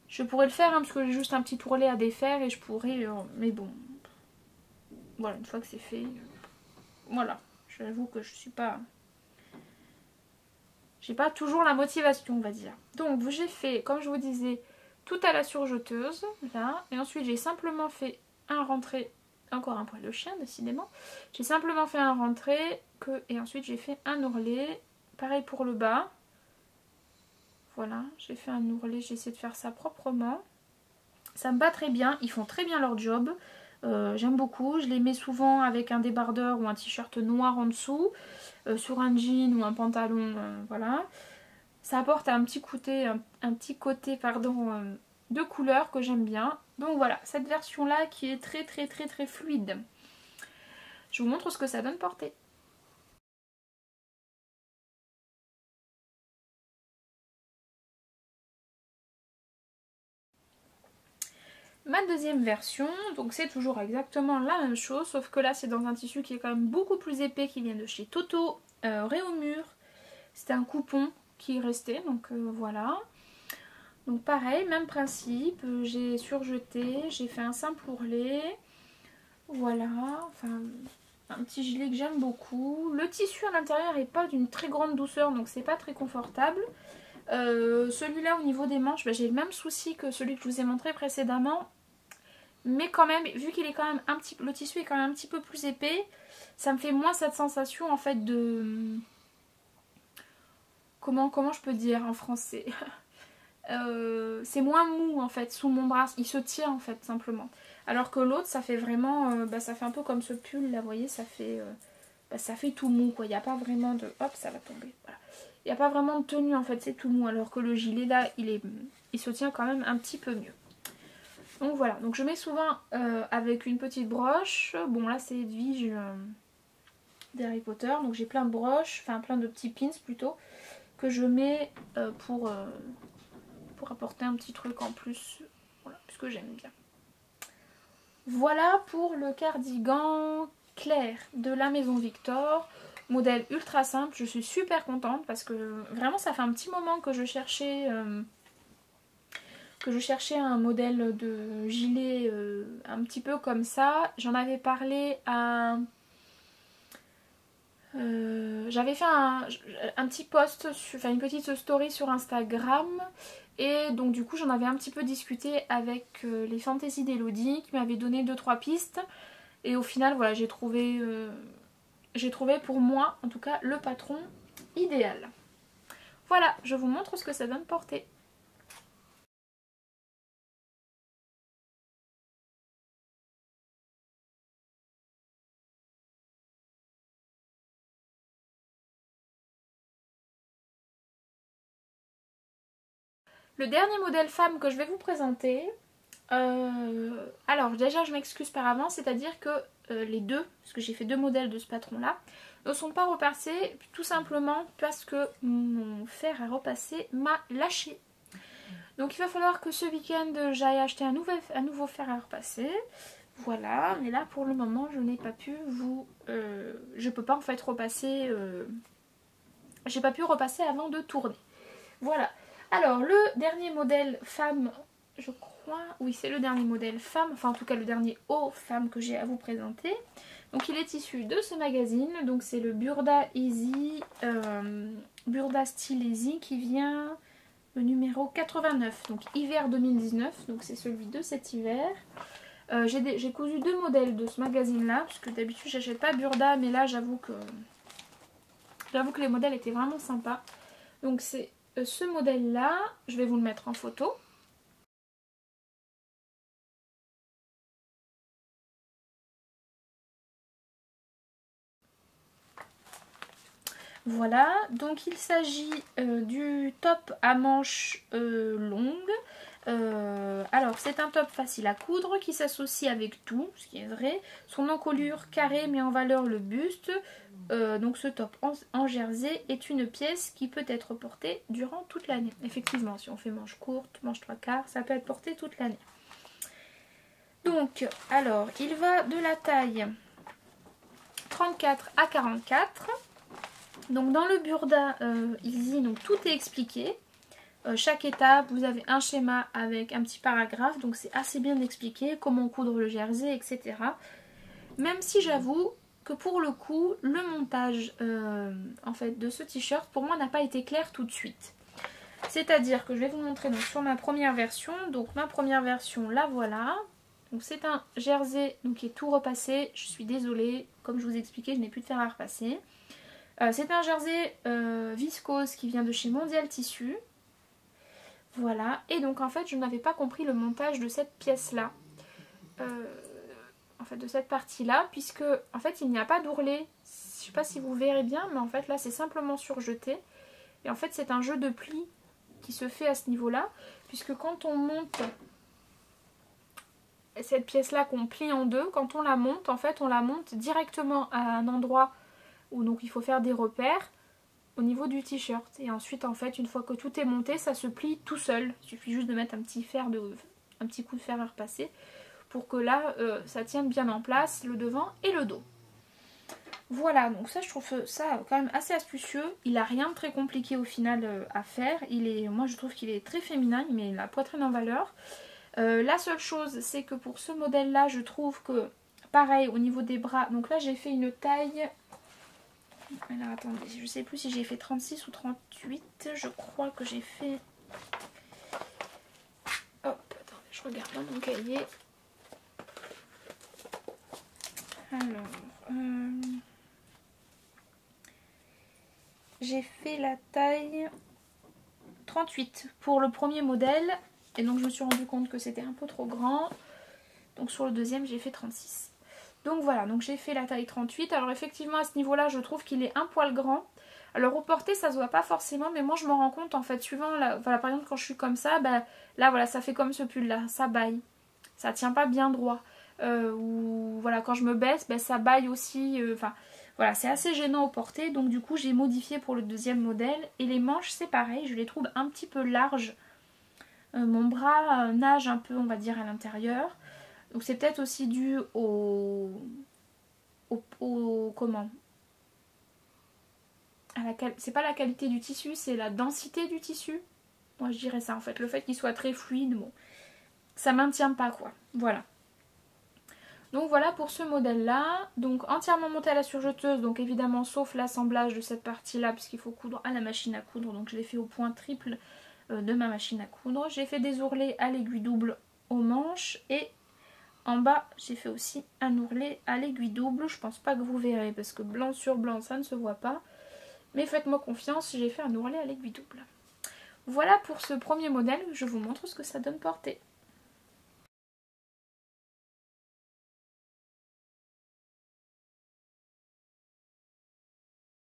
je pourrais le faire hein, parce que j'ai juste un petit ourlet à défaire et je pourrais, mais bon, voilà, une fois que c'est fait, voilà, j'avoue que je suis pas, j'ai pas toujours la motivation, on va dire. Donc j'ai fait, comme je vous disais, tout à la surjeteuse, là, et ensuite j'ai simplement fait un rentré, encore un poil de chien décidément, j'ai simplement fait un rentré, et ensuite j'ai fait un ourlet, pareil pour le bas, voilà, j'ai fait un ourlet, j'ai essayé de faire ça proprement, ça me va très bien, ils font très bien leur job, j'aime beaucoup, je les mets souvent avec un débardeur ou un t-shirt noir en dessous, sur un jean ou un pantalon, voilà. Ça apporte un petit côté pardon, de couleur que j'aime bien. Donc voilà, cette version là qui est très très très très fluide. Je vous montre ce que ça donne portée. Ma deuxième version, donc c'est toujours exactement la même chose, sauf que là c'est dans un tissu qui est quand même beaucoup plus épais, qui vient de chez Toto, Réaumur. C'était un coupon qui restait, donc voilà. Donc pareil, même principe, j'ai surjeté, j'ai fait un simple ourlet. Voilà, enfin un petit gilet que j'aime beaucoup. Le tissu à l'intérieur n'est pas d'une très grande douceur, donc c'est pas très confortable. Celui-là au niveau des manches, bah, j'ai le même souci que celui que je vous ai montré précédemment. Mais quand même, vu qu'il est quand même le tissu est quand même un petit peu plus épais, ça me fait moins cette sensation en fait de... Comment je peux dire en français? C'est moins mou en fait sous mon bras, il se tient en fait simplement. Alors que l'autre ça fait vraiment, ça fait un peu comme ce pull là, vous voyez, ça fait tout mou quoi, il n'y a pas vraiment de... Hop, ça va tomber, voilà. Il n'y a pas vraiment de tenue en fait, c'est tout mou, alors que le gilet là, il se tient quand même un petit peu mieux. Donc voilà, donc je mets souvent avec une petite broche, bon là c'est Edwige d'Harry Potter, donc j'ai plein de broches, enfin plein de petits pins plutôt, que je mets pour apporter un petit truc en plus, voilà, puisque j'aime bien. Voilà pour le cardigan clair de la Maison Victor, modèle ultra simple. Je suis super contente parce que vraiment ça fait un petit moment que je cherchais un modèle de gilet un petit peu comme ça. J'en avais parlé à... j'avais fait un petit post, enfin une petite story sur Instagram. Et donc du coup j'en avais un petit peu discuté avec les fantaisies d'Elodie qui m'avaient donné 2-3 pistes. Et au final voilà, j'ai trouvé pour moi en tout cas le patron idéal. Voilà, je vous montre ce que ça donne porter. Le dernier modèle femme que je vais vous présenter, alors déjà je m'excuse par avance, c'est-à-dire que les deux, parce que j'ai fait deux modèles de ce patron-là, ne sont pas repassés, tout simplement parce que mon fer à repasser m'a lâché. Donc il va falloir que ce week-end j'aille acheter un nouveau fer à repasser. Voilà, mais là pour le moment je n'ai pas pu je peux pas en fait repasser... j'ai pas pu repasser avant de tourner. Voilà. Alors le dernier modèle femme, je crois... Oui, c'est le dernier modèle femme, enfin en tout cas le dernier haut femme que j'ai à vous présenter. Donc il est issu de ce magazine, donc c'est le Burda Easy, Burda Style Easy qui vient... le numéro 89, donc hiver 2019, donc c'est celui de cet hiver. J'ai cousu deux modèles de ce magazine là, puisque d'habitude j'achète pas Burda, mais là j'avoue que les modèles étaient vraiment sympas. Donc c'est ce modèle là, je vais vous le mettre en photo. Voilà, donc il s'agit du top à manches longues. Alors c'est un top facile à coudre qui s'associe avec tout, ce qui est vrai. Son encolure carrée met en valeur le buste. Donc ce top en jersey est une pièce qui peut être portée durant toute l'année. Effectivement, si on fait manche courte, manche trois quarts, ça peut être porté toute l'année. Donc, alors, il va de la taille 34 à 44. Donc dans le Burda Easy, donc tout est expliqué. Chaque étape, vous avez un schéma avec un petit paragraphe, donc c'est assez bien expliqué, comment coudre le jersey, etc. Même si j'avoue que pour le coup, le montage en fait de ce t-shirt, pour moi, n'a pas été clair tout de suite. C'est-à-dire que je vais vous montrer donc, sur ma première version. Donc ma première version, la voilà. Donc c'est un jersey donc, qui est tout repassé. Je suis désolée, comme je vous ai expliqué, je n'ai plus de fer à repasser. C'est un jersey viscose qui vient de chez Mondial Tissu. Voilà, et donc en fait je n'avais pas compris le montage de cette pièce là, en fait de cette partie là, puisque en fait il n'y a pas d'ourlet. Je sais pas si vous verrez bien, mais en fait là c'est simplement surjeté. Et en fait c'est un jeu de plis qui se fait à ce niveau là, puisque quand on monte cette pièce là qu'on plie en deux, quand on la monte, en fait on la monte directement à un endroit où donc il faut faire des repères au niveau du t-shirt. Et ensuite en fait une fois que tout est monté, ça se plie tout seul. Il suffit juste de mettre un petit coup de fer à repasser pour que là ça tienne bien en place le devant et le dos. Voilà, donc ça je trouve ça quand même assez astucieux. Il a rien de très compliqué au final à faire. Moi je trouve qu'il est très féminin, il met la poitrine en valeur. La seule chose c'est que pour ce modèle là je trouve que pareil au niveau des bras, donc là j'ai fait une taille... Alors attendez, je sais plus si j'ai fait 36 ou 38, je crois que j'ai fait... Hop, attendez, je regarde dans mon cahier. Alors, j'ai fait la taille 38 pour le premier modèle, et donc je me suis rendu compte que c'était un peu trop grand. Donc sur le deuxième, j'ai fait 36. Donc voilà, donc j'ai fait la taille 38. Alors effectivement à ce niveau-là, je trouve qu'il est un poil grand. Alors au porté, ça se voit pas forcément, mais moi je me rends compte en fait, suivant, voilà, par exemple quand je suis comme ça, bah, là voilà, ça fait comme ce pull-là, ça baille. Ça tient pas bien droit. Ou voilà, quand je me baisse, bah, ça baille aussi. Enfin voilà, c'est assez gênant au porté. Donc du coup, j'ai modifié pour le deuxième modèle. Et les manches, c'est pareil, je les trouve un petit peu larges. Mon bras nage un peu, on va dire, à l'intérieur. Donc c'est peut-être aussi dû comment, c'est pas la qualité du tissu, c'est la densité du tissu. Moi je dirais ça en fait, le fait qu'il soit très fluide, bon, ça maintient pas quoi, voilà. Donc voilà pour ce modèle là, donc entièrement monté à la surjeteuse, donc évidemment sauf l'assemblage de cette partie là puisqu'il faut coudre à la machine à coudre, donc je l'ai fait au point triple de ma machine à coudre. J'ai fait des ourlets à l'aiguille double aux manches et en bas, j'ai fait aussi un ourlet à l'aiguille double. Je pense pas que vous verrez parce que blanc sur blanc, ça ne se voit pas. Mais faites-moi confiance, j'ai fait un ourlet à l'aiguille double. Voilà pour ce premier modèle. Je vous montre ce que ça donne porté.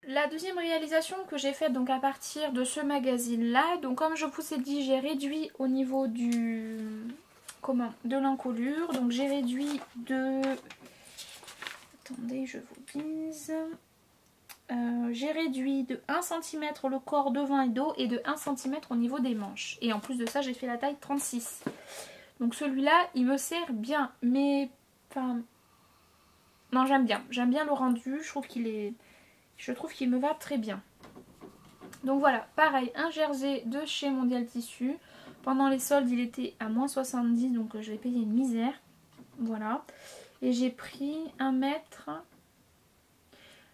La deuxième réalisation que j'ai faite donc à partir de ce magazine là, donc comme je vous ai dit, j'ai réduit au niveau de l'encolure, donc j'ai réduit de, attendez je vous dise, j'ai réduit de 1 cm le corps devant et dos et de 1 cm au niveau des manches, et en plus de ça j'ai fait la taille 36. Donc celui-là il me sert bien, mais enfin non, j'aime bien le rendu, je trouve qu'il me va très bien. Donc voilà, pareil, un jersey de chez Mondial Tissu. Pendant les soldes, il était à moins 70, donc je l'ai payé une misère. Voilà. Et j'ai pris 1 mètre,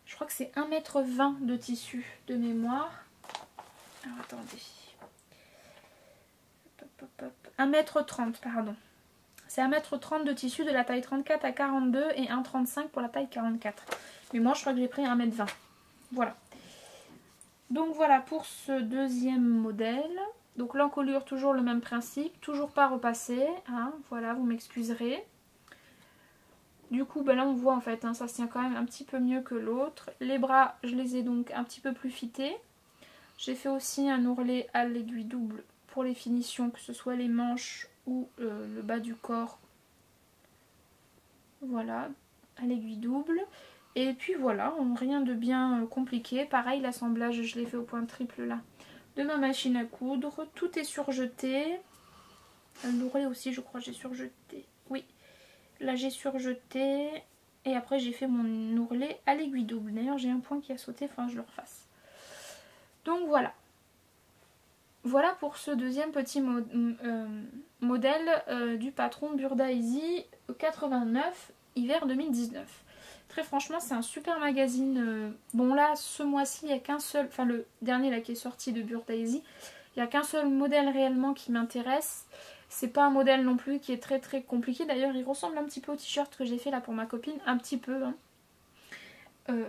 je crois que c'est 1,20 m de tissu de mémoire. Alors attendez. 1,30 m, pardon. C'est 1,30 m de tissu de la taille 34 à 42 et 1,35 m pour la taille 44. Mais moi, je crois que j'ai pris 1,20 m. Voilà. Donc voilà pour ce deuxième modèle. Donc l'encolure, toujours le même principe, toujours pas repassé, hein, voilà, vous m'excuserez. Du coup, ben là on voit en fait, hein, ça se tient quand même un petit peu mieux que l'autre. Les bras, je les ai donc un petit peu plus fités. J'ai fait aussi un ourlet à l'aiguille double pour les finitions, que ce soit les manches ou le bas du corps. Voilà, à l'aiguille double. Et puis voilà, rien de bien compliqué. Pareil, l'assemblage, je l'ai fait au point triple là de ma machine à coudre. Tout est surjeté. L'ourlet aussi, je crois, j'ai surjeté. Oui, là j'ai surjeté. Et après, j'ai fait mon ourlet à l'aiguille double. D'ailleurs, j'ai un point qui a sauté, enfin, je le refasse. Donc voilà. Voilà pour ce deuxième petit modèle du patron Burda Easy 89 hiver 2019. Très franchement, c'est un super magazine. Bon là, ce mois-ci, il n'y a qu'un seul, enfin le dernier là qui est sorti de Burda Easy, il n'y a qu'un seul modèle réellement qui m'intéresse. C'est pas un modèle non plus qui est très très compliqué. D'ailleurs, il ressemble un petit peu au t-shirt que j'ai fait là pour ma copine, un petit peu. Hein. Il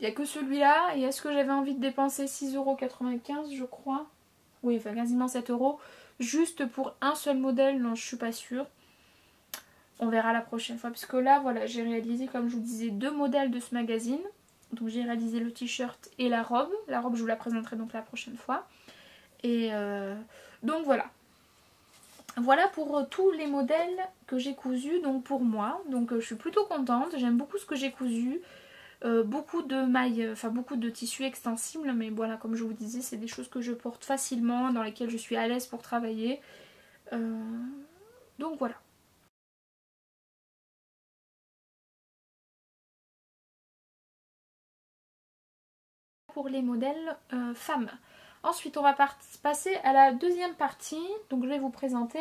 n'y a que celui-là. Et est-ce que j'avais envie de dépenser 6,95 € je crois? Oui, enfin quasiment 7 € juste pour un seul modèle, non, je suis pas sûre. On verra la prochaine fois, parce que là, voilà, j'ai réalisé, comme je vous disais, 2 modèles de ce magazine. Donc j'ai réalisé le t-shirt et la robe. La robe, je vous la présenterai donc la prochaine fois. Et donc voilà. Voilà pour tous les modèles que j'ai cousus, donc pour moi. Donc je suis plutôt contente, j'aime beaucoup ce que j'ai cousu. Beaucoup de mailles, enfin beaucoup de tissus extensibles, mais voilà, comme je vous disais, c'est des choses que je porte facilement, dans lesquelles je suis à l'aise pour travailler. Donc voilà. Pour les modèles femmes. Ensuite, on va passer à la deuxième partie. Donc je vais vous présenter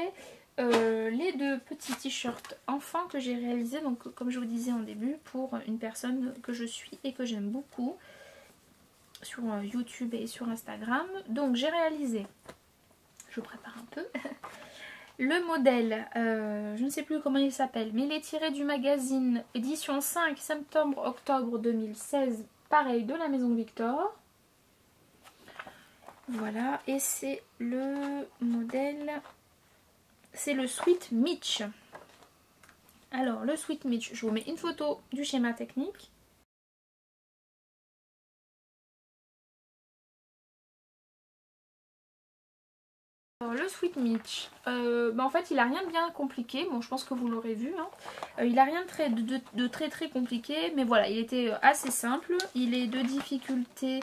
les 2 petits t-shirts enfants que j'ai réalisés, donc comme je vous disais en début, pour une personne que je suis et que j'aime beaucoup sur YouTube et sur Instagram. Donc j'ai réalisé, je prépare un peu, le modèle, je ne sais plus comment il s'appelle, mais il est tiré du magazine édition 5 septembre-octobre 2016, pareil, de la maison Victor. Voilà, et c'est le modèle, c'est le Sweet Mitch. Alors, le Sweet Mitch, je vous mets une photo du schéma technique. Alors, le Sweet Mitch, en fait, il a rien de bien compliqué. Bon, je pense que vous l'aurez vu. Hein. Il a rien de très très compliqué, mais voilà, il était assez simple. Il est de difficulté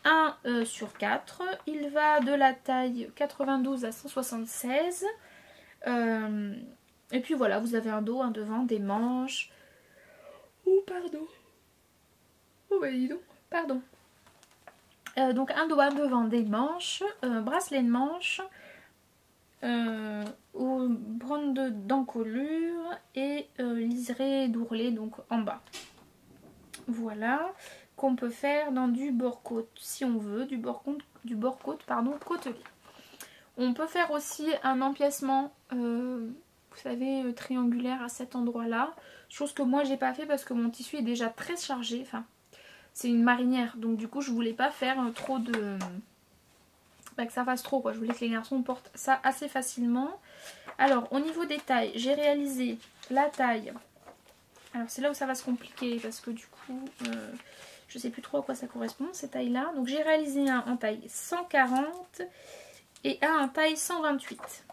1 sur 4. Il va de la taille 92 à 176. Et puis voilà, vous avez un dos, un devant, des manches. Oh, pardon. Oh, bah dis donc, pardon. Donc un dos, un devant, des manches, bracelet de manches, bande d'encolure et liseré d'ourlet donc en bas. Voilà, qu'on peut faire dans du bord-côte si on veut, du bord-côte, pardon, côtelé. On peut faire aussi un empiècement, vous savez, triangulaire à cet endroit-là. Chose que moi j'ai pas fait parce que mon tissu est déjà très chargé. Enfin, c'est une marinière, donc du coup je voulais pas faire trop de... que ça fasse trop quoi. Je voulais que les garçons portent ça assez facilement. Alors au niveau des tailles, j'ai réalisé la taille. Alors c'est là où ça va se compliquer parce que du coup Je sais plus trop à quoi ça correspond ces tailles là. Donc j'ai réalisé un en taille 140 et un en taille 128.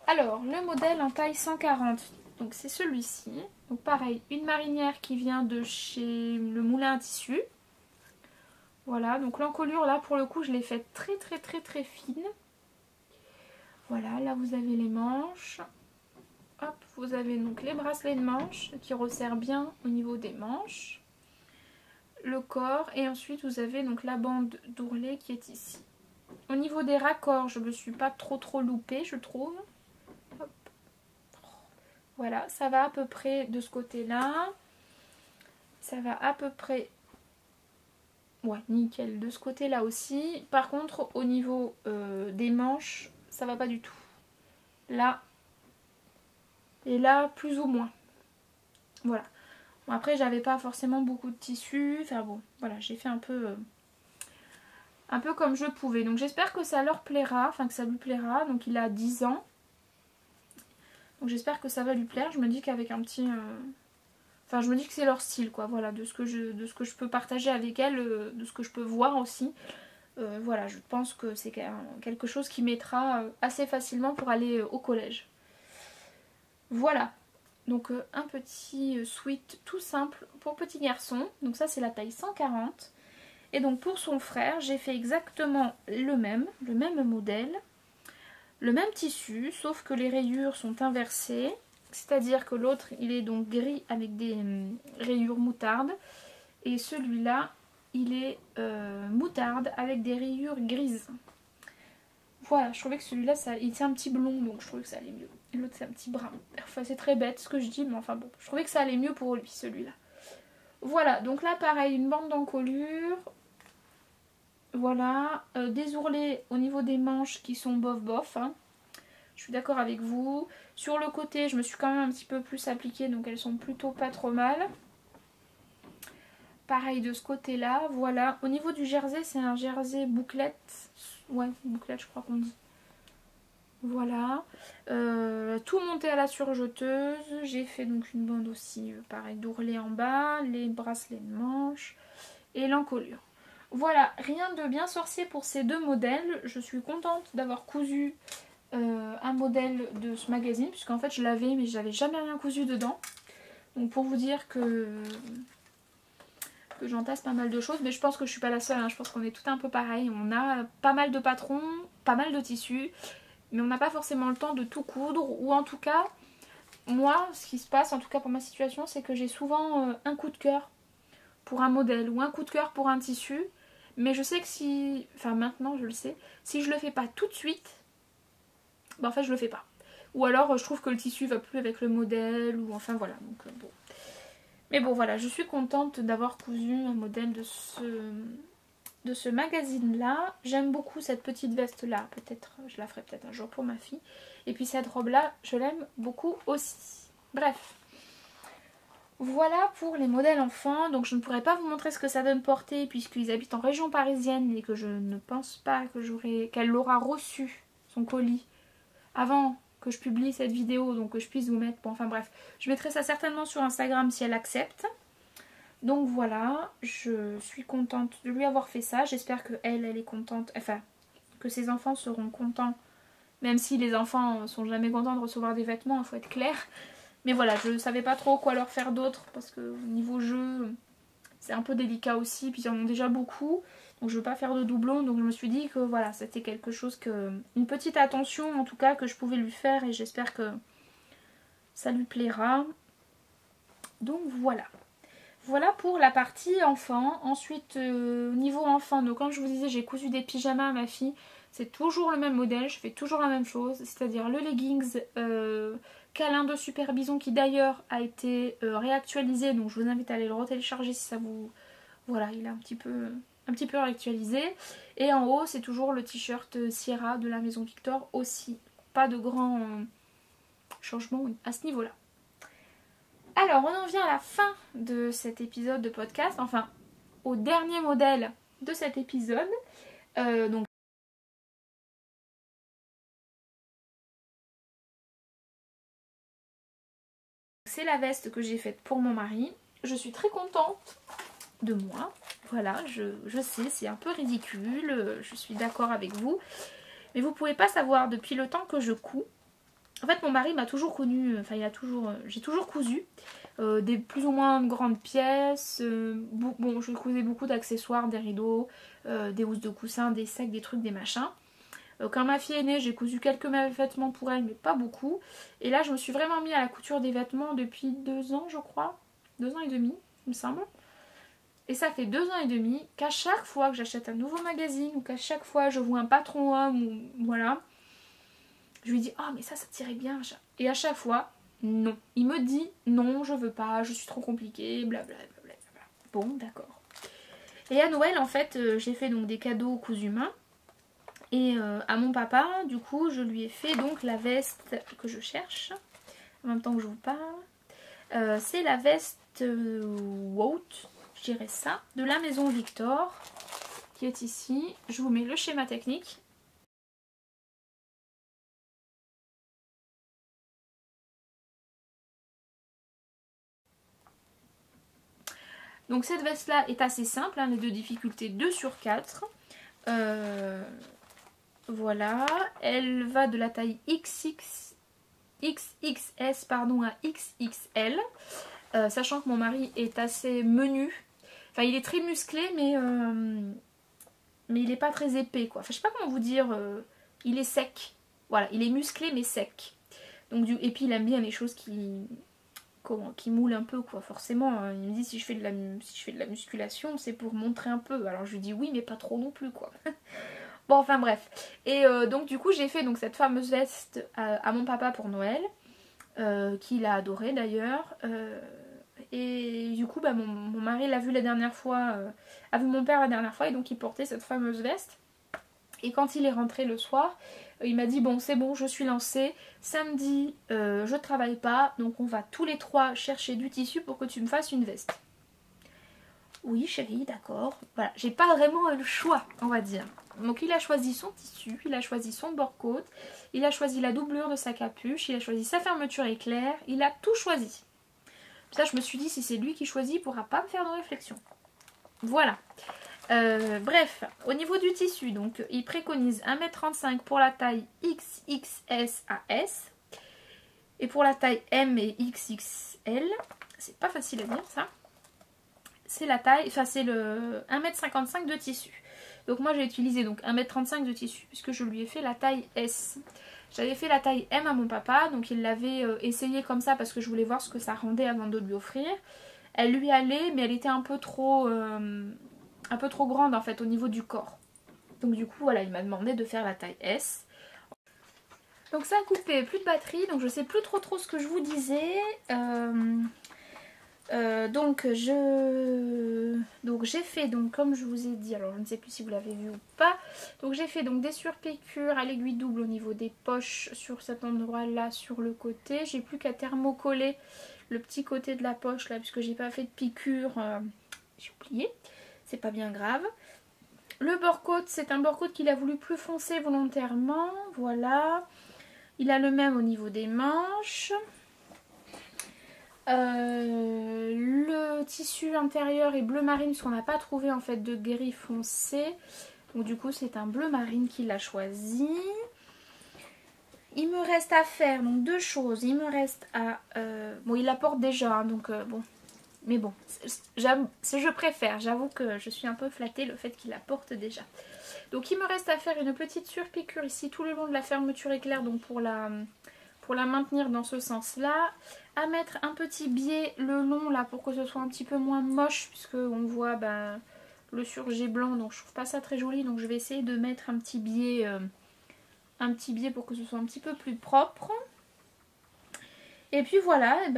Alors le modèle en taille 140, donc c'est celui-ci. Donc pareil, une marinière qui vient de chez le moulin à tissu. Voilà, donc l'encolure là pour le coup je l'ai faite très fine. Voilà, là vous avez les manches. Hop, vous avez donc les bracelets de manches qui resserrent bien au niveau des manches. Le corps et ensuite vous avez donc la bande d'ourlet qui est ici. Au niveau des raccords, je me suis pas trop loupée, je trouve. Hop. Voilà, ça va à peu près de ce côté-là. Ça va à peu près... Ouais, nickel, de ce côté-là aussi. Par contre, au niveau des manches, ça va pas du tout. Là, et là, plus ou moins. Voilà. Bon, après, j'avais pas forcément beaucoup de tissu. Enfin bon, voilà, j'ai fait un peu comme je pouvais. Donc j'espère que ça leur plaira, enfin que ça lui plaira. Donc il a 10 ans. Donc j'espère que ça va lui plaire. Je me dis qu'avec un petit... Enfin, je me dis que c'est leur style, quoi. Voilà, de ce que je peux partager avec elle, de ce que je peux voir aussi. Voilà, je pense que c'est quelque chose qui mettra assez facilement pour aller au collège. Voilà. Donc un petit sweat tout simple pour petit garçon. Donc ça c'est la taille 140. Et donc pour son frère, j'ai fait exactement le même modèle, le même tissu, sauf que les rayures sont inversées. C'est-à-dire que l'autre il est donc gris avec des rayures moutarde. Et celui-là il est moutarde avec des rayures grises. Voilà, je trouvais que celui-là, il était un petit blond, donc je trouvais que ça allait mieux. Et l'autre, c'est un petit brun. Enfin, c'est très bête ce que je dis, mais enfin bon, je trouvais que ça allait mieux pour lui, celui-là. Voilà, donc là, pareil, une bande d'encolure. Voilà, des ourlets au niveau des manches qui sont bof, hein. Je suis d'accord avec vous. Sur le côté, je me suis quand même un petit peu plus appliquée, donc elles sont plutôt pas trop mal. Pareil de ce côté-là, voilà. Au niveau du jersey, c'est un jersey bouclette. Ouais, bouclette, je crois qu'on dit. Voilà. Tout monté à la surjeteuse. J'ai fait donc une bande aussi, pareil, d'ourlet en bas, les bracelets de manche et l'encolure. Voilà, rien de bien sorcier pour ces deux modèles. Je suis contente d'avoir cousu un modèle de ce magazine, puisqu'en fait je l'avais, mais j'avais jamais rien cousu dedans. Donc pour vous dire que j'entasse pas mal de choses, mais je pense que je suis pas la seule, hein. Je pense qu'on est tout un peu pareil. On a pas mal de patrons, pas mal de tissus, mais on n'a pas forcément le temps de tout coudre, ou en tout cas, moi, ce qui se passe, en tout cas pour ma situation, c'est que j'ai souvent un coup de cœur pour un modèle, ou un coup de cœur pour un tissu, mais je sais que si, enfin maintenant je le sais, si je le fais pas tout de suite, ben en fait je le fais pas. Ou alors je trouve que le tissu va plus avec le modèle, ou enfin voilà, donc bon. Mais bon voilà, je suis contente d'avoir cousu un modèle de ce magazine là. J'aime beaucoup cette petite veste là, peut-être je la ferai peut-être un jour pour ma fille. Et puis cette robe là, je l'aime beaucoup aussi. Bref, voilà pour les modèles enfants. Donc je ne pourrais pas vous montrer ce que ça donne porter puisqu'ils habitent en région parisienne et que je ne pense pas que qu'elle aura reçu son colis avant que je publie cette vidéo, donc que je puisse vous mettre, bon enfin bref, je mettrai ça certainement sur Instagram si elle accepte. Donc voilà, je suis contente de lui avoir fait ça, j'espère que elle est contente, enfin que ses enfants seront contents, même si les enfants sont jamais contents de recevoir des vêtements, il faut être clair. Mais voilà, je savais pas trop quoi leur faire d'autre, parce que au niveau jeu, c'est un peu délicat aussi, puis ils en ont déjà beaucoup. Donc je veux pas faire de doublons, donc je me suis dit que voilà, c'était quelque chose une petite attention en tout cas que je pouvais lui faire et j'espère que ça lui plaira. Donc voilà. Voilà pour la partie enfant. Ensuite, niveau enfant, donc comme je vous disais, j'ai cousu des pyjamas à ma fille. C'est toujours le même modèle, je fais toujours la même chose, c'est-à-dire le leggings câlin de Super Bison qui d'ailleurs a été réactualisé, donc je vous invite à aller le retélécharger si ça vous... Voilà, il est un petit peu réactualisé. Et en haut, c'est toujours le t-shirt Sierra de la Maison Victor aussi. Pas de grands changements à ce niveau-là. Alors, on en vient à la fin de cet épisode de podcast. Enfin, au dernier modèle de cet épisode. Donc, c'est la veste que j'ai faite pour mon mari. Je suis très contente de moi. Voilà, je sais, c'est un peu ridicule, je suis d'accord avec vous. Mais vous pouvez pas savoir, depuis le temps que je couds, en fait mon mari m'a toujours connue, enfin j'ai toujours cousu des plus ou moins grandes pièces, bon je cousais beaucoup d'accessoires, des rideaux, des housses de coussin, des sacs, des trucs, des machins. Quand ma fille est née, j'ai cousu quelques vêtements pour elle, mais pas beaucoup. Et là je me suis vraiment mis à la couture des vêtements depuis 2 ans je crois, 2 ans et demi il me semble. Et ça fait 2 ans et demi qu'à chaque fois que j'achète un nouveau magazine ou qu'à chaque fois je vois un patron homme ou voilà, je lui dis oh mais ça tirait bien. Et à chaque fois, non. Il me dit non, je veux pas, je suis trop compliquée, blablabla. Bon, d'accord. Et à Noël, en fait, j'ai fait donc des cadeaux cousus main. Et à mon papa, du coup, je lui ai fait donc la veste que je cherche, en même temps que je vous parle. C'est la veste Wout, je dirais ça, de la maison Victor, qui est ici. Je vous mets le schéma technique. Donc cette veste là est assez simple, hein, les deux difficultés 2 sur 4. Voilà, elle va de la taille XXS pardon, à XXL, sachant que mon mari est assez menu, enfin il est très musclé mais il n'est pas très épais quoi, enfin je sais pas comment vous dire, il est sec, voilà, il est musclé mais sec. Donc, et puis il aime bien les choses qui moulent un peu quoi, forcément. Il me dit si je fais de la musculation c'est pour montrer un peu, alors je lui dis oui mais pas trop non plus quoi. Bon enfin bref, et donc du coup j'ai fait donc cette fameuse veste à mon papa pour Noël, qu'il a adoré d'ailleurs, et du coup bah, mon mari l'a vu la dernière fois, a vu mon père la dernière fois, et donc il portait cette fameuse veste. Et quand il est rentré le soir, il m'a dit bon c'est bon, je suis lancée, samedi je travaille pas, donc on va tous les trois chercher du tissu pour que tu me fasses une veste. Oui chérie, d'accord. Voilà, j'ai pas vraiment le choix, on va dire. Donc il a choisi son tissu, il a choisi son bord-côte, il a choisi la doublure de sa capuche, il a choisi sa fermeture éclair, il a tout choisi. Ça je me suis dit si c'est lui qui choisit, il pourra pas me faire de réflexion. Voilà. Bref, au niveau du tissu, donc il préconise 1,35 m pour la taille XXS à S. Et pour la taille M et XXL, c'est pas facile à dire ça. C'est la taille, enfin c'est le 1,55 m de tissu. Donc moi j'ai utilisé donc 1,35 m de tissu puisque je lui ai fait la taille S. J'avais fait la taille M à mon papa, donc il l'avait essayé comme ça parce que je voulais voir ce que ça rendait avant de lui offrir. Elle lui allait, mais elle était un peu trop grande en fait au niveau du corps. Donc du coup voilà, il m'a demandé de faire la taille S. Donc ça a coupé, plus de batterie, donc je sais plus trop ce que je vous disais. Donc j'ai fait, donc comme je vous ai dit, alors je ne sais plus si vous l'avez vu ou pas, donc j'ai fait donc des surpiqûres à l'aiguille double au niveau des poches sur cet endroit là, sur le côté. J'ai plus qu'à thermocoller le petit côté de la poche là, puisque j'ai pas fait de piqûre, j'ai oublié, c'est pas bien grave. Le bord-côte, c'est un bord-côte qu'il a voulu plus foncé volontairement, voilà. Il a le même au niveau des manches. Le tissu intérieur est bleu marine puisqu'on n'a pas trouvé en fait de gris foncé, donc du coup c'est un bleu marine qu'il a choisi. Il me reste à faire donc 2 choses. Il me reste à bon il la porte déjà hein, donc bon, mais bon je préfère, j'avoue que je suis un peu flattée le fait qu'il la porte déjà. Donc il me reste à faire une petite surpiqûre ici tout le long de la fermeture éclair, donc pour la maintenir dans ce sens là, à mettre un petit biais le long là pour que ce soit un petit peu moins moche, puisque on voit le surjet blanc, donc je trouve pas ça très joli, donc je vais essayer de mettre un petit biais pour que ce soit un petit peu plus propre. Et puis voilà, et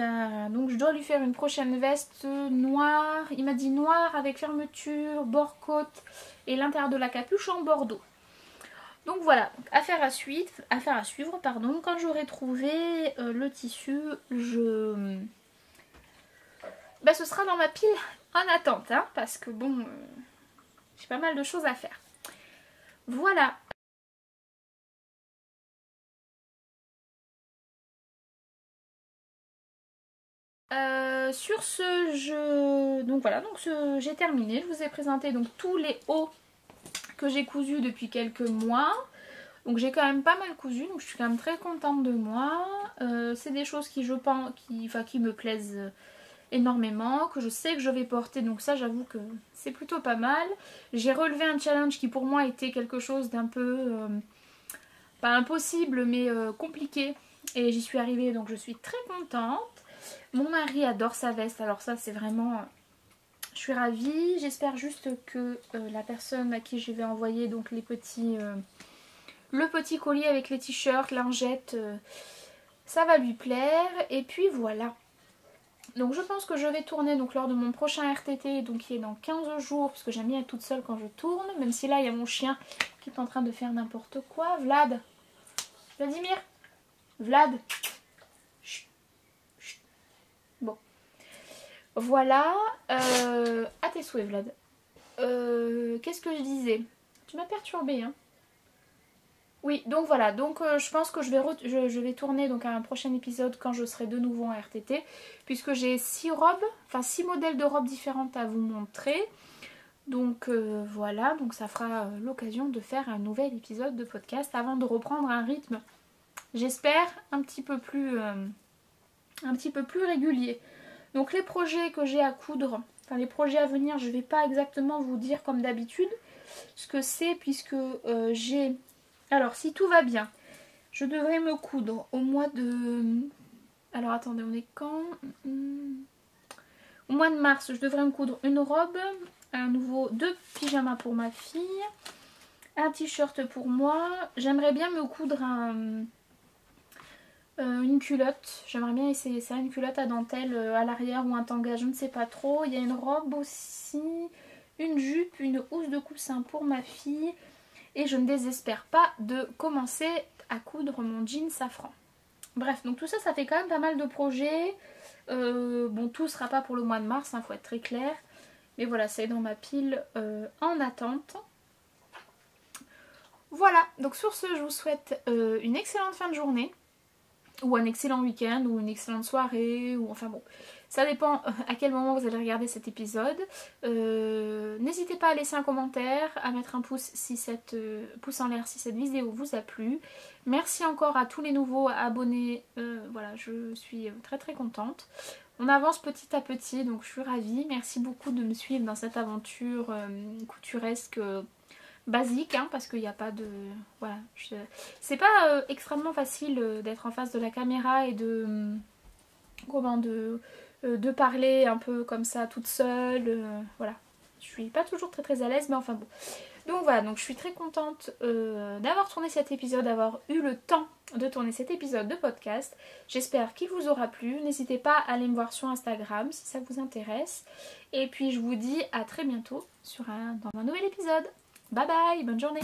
donc je dois lui faire une prochaine veste noire. Il m'a dit noir avec fermeture, bord-côte et l'intérieur de la capuche en bordeaux. Donc voilà, affaire à suivre, pardon. Quand j'aurai trouvé le tissu, ce sera dans ma pile en attente, hein, parce que bon, j'ai pas mal de choses à faire. Voilà. Sur ce, donc voilà, j'ai terminé. Je vous ai présenté donc tous les hauts que j'ai cousus depuis quelques mois. Donc j'ai quand même pas mal cousu, donc je suis quand même très contente de moi. C'est des choses qui, je pense, qui me plaisent énormément, que je sais que je vais porter, donc ça j'avoue que c'est plutôt pas mal. J'ai relevé un challenge qui pour moi était quelque chose d'un peu, pas impossible, mais compliqué. Et j'y suis arrivée, donc je suis très contente. Mon mari adore sa veste, alors ça c'est vraiment... Je suis ravie. J'espère juste que la personne à qui je vais envoyer donc les petits... le petit collier avec les t-shirts, lingettes, ça va lui plaire. Et puis voilà. Donc je pense que je vais tourner donc lors de mon prochain RTT, donc qui est dans 15 jours, parce que j'aime bien être toute seule quand je tourne. Même si là il y a mon chien qui est en train de faire n'importe quoi. Vlad, Vladimir, Vlad. Chut. Chut. Bon. Voilà. À tes souhaits Vlad. Qu'est-ce que je disais? Tu m'as perturbée hein. Oui, donc voilà, donc je pense que je vais tourner donc à un prochain épisode quand je serai de nouveau en RTT, puisque j'ai 6 robes, enfin 6 modèles de robes différentes à vous montrer. Donc voilà, donc ça fera l'occasion de faire un nouvel épisode de podcast avant de reprendre un rythme, j'espère, un petit peu plus régulier. Donc les projets que j'ai à coudre, enfin les projets à venir, je ne vais pas exactement vous dire comme d'habitude ce que c'est, puisque j'ai... Alors, si tout va bien, je devrais me coudre au mois de... Alors, attendez, on est quand? Au mois de mars, je devrais me coudre une robe, deux pyjamas pour ma fille, un t-shirt pour moi. J'aimerais bien me coudre une culotte. J'aimerais bien essayer ça, une culotte à dentelle à l'arrière ou un tanga, je ne sais pas trop. Il y a une robe aussi, une jupe, une housse de coussin pour ma fille. Et je ne désespère pas de commencer à coudre mon jean safran. Bref, donc tout ça, ça fait quand même pas mal de projets. Bon, tout ne sera pas pour le mois de mars, faut être très clair. Mais voilà, c'est dans ma pile en attente. Voilà, donc sur ce, je vous souhaite une excellente fin de journée. Ou un excellent week-end, ou une excellente soirée, ou enfin bon... Ça dépend à quel moment vous allez regarder cet épisode. N'hésitez pas à laisser un commentaire, à mettre un pouce en l'air si cette vidéo vous a plu. Merci encore à tous les nouveaux abonnés. Voilà, je suis très très contente. On avance petit à petit, donc je suis ravie. Merci beaucoup de me suivre dans cette aventure couturesque basique, hein, parce qu'il n'y a pas de... Voilà, c'est pas extrêmement facile d'être en face de la caméra et de... de parler un peu comme ça toute seule, voilà. Je suis pas toujours très très à l'aise, mais enfin bon. Donc voilà, donc je suis très contente d'avoir tourné cet épisode, d'avoir eu le temps de tourner cet épisode de podcast. J'espère qu'il vous aura plu. N'hésitez pas à aller me voir sur Instagram si ça vous intéresse. Et puis je vous dis à très bientôt dans un nouvel épisode. Bye bye, bonne journée.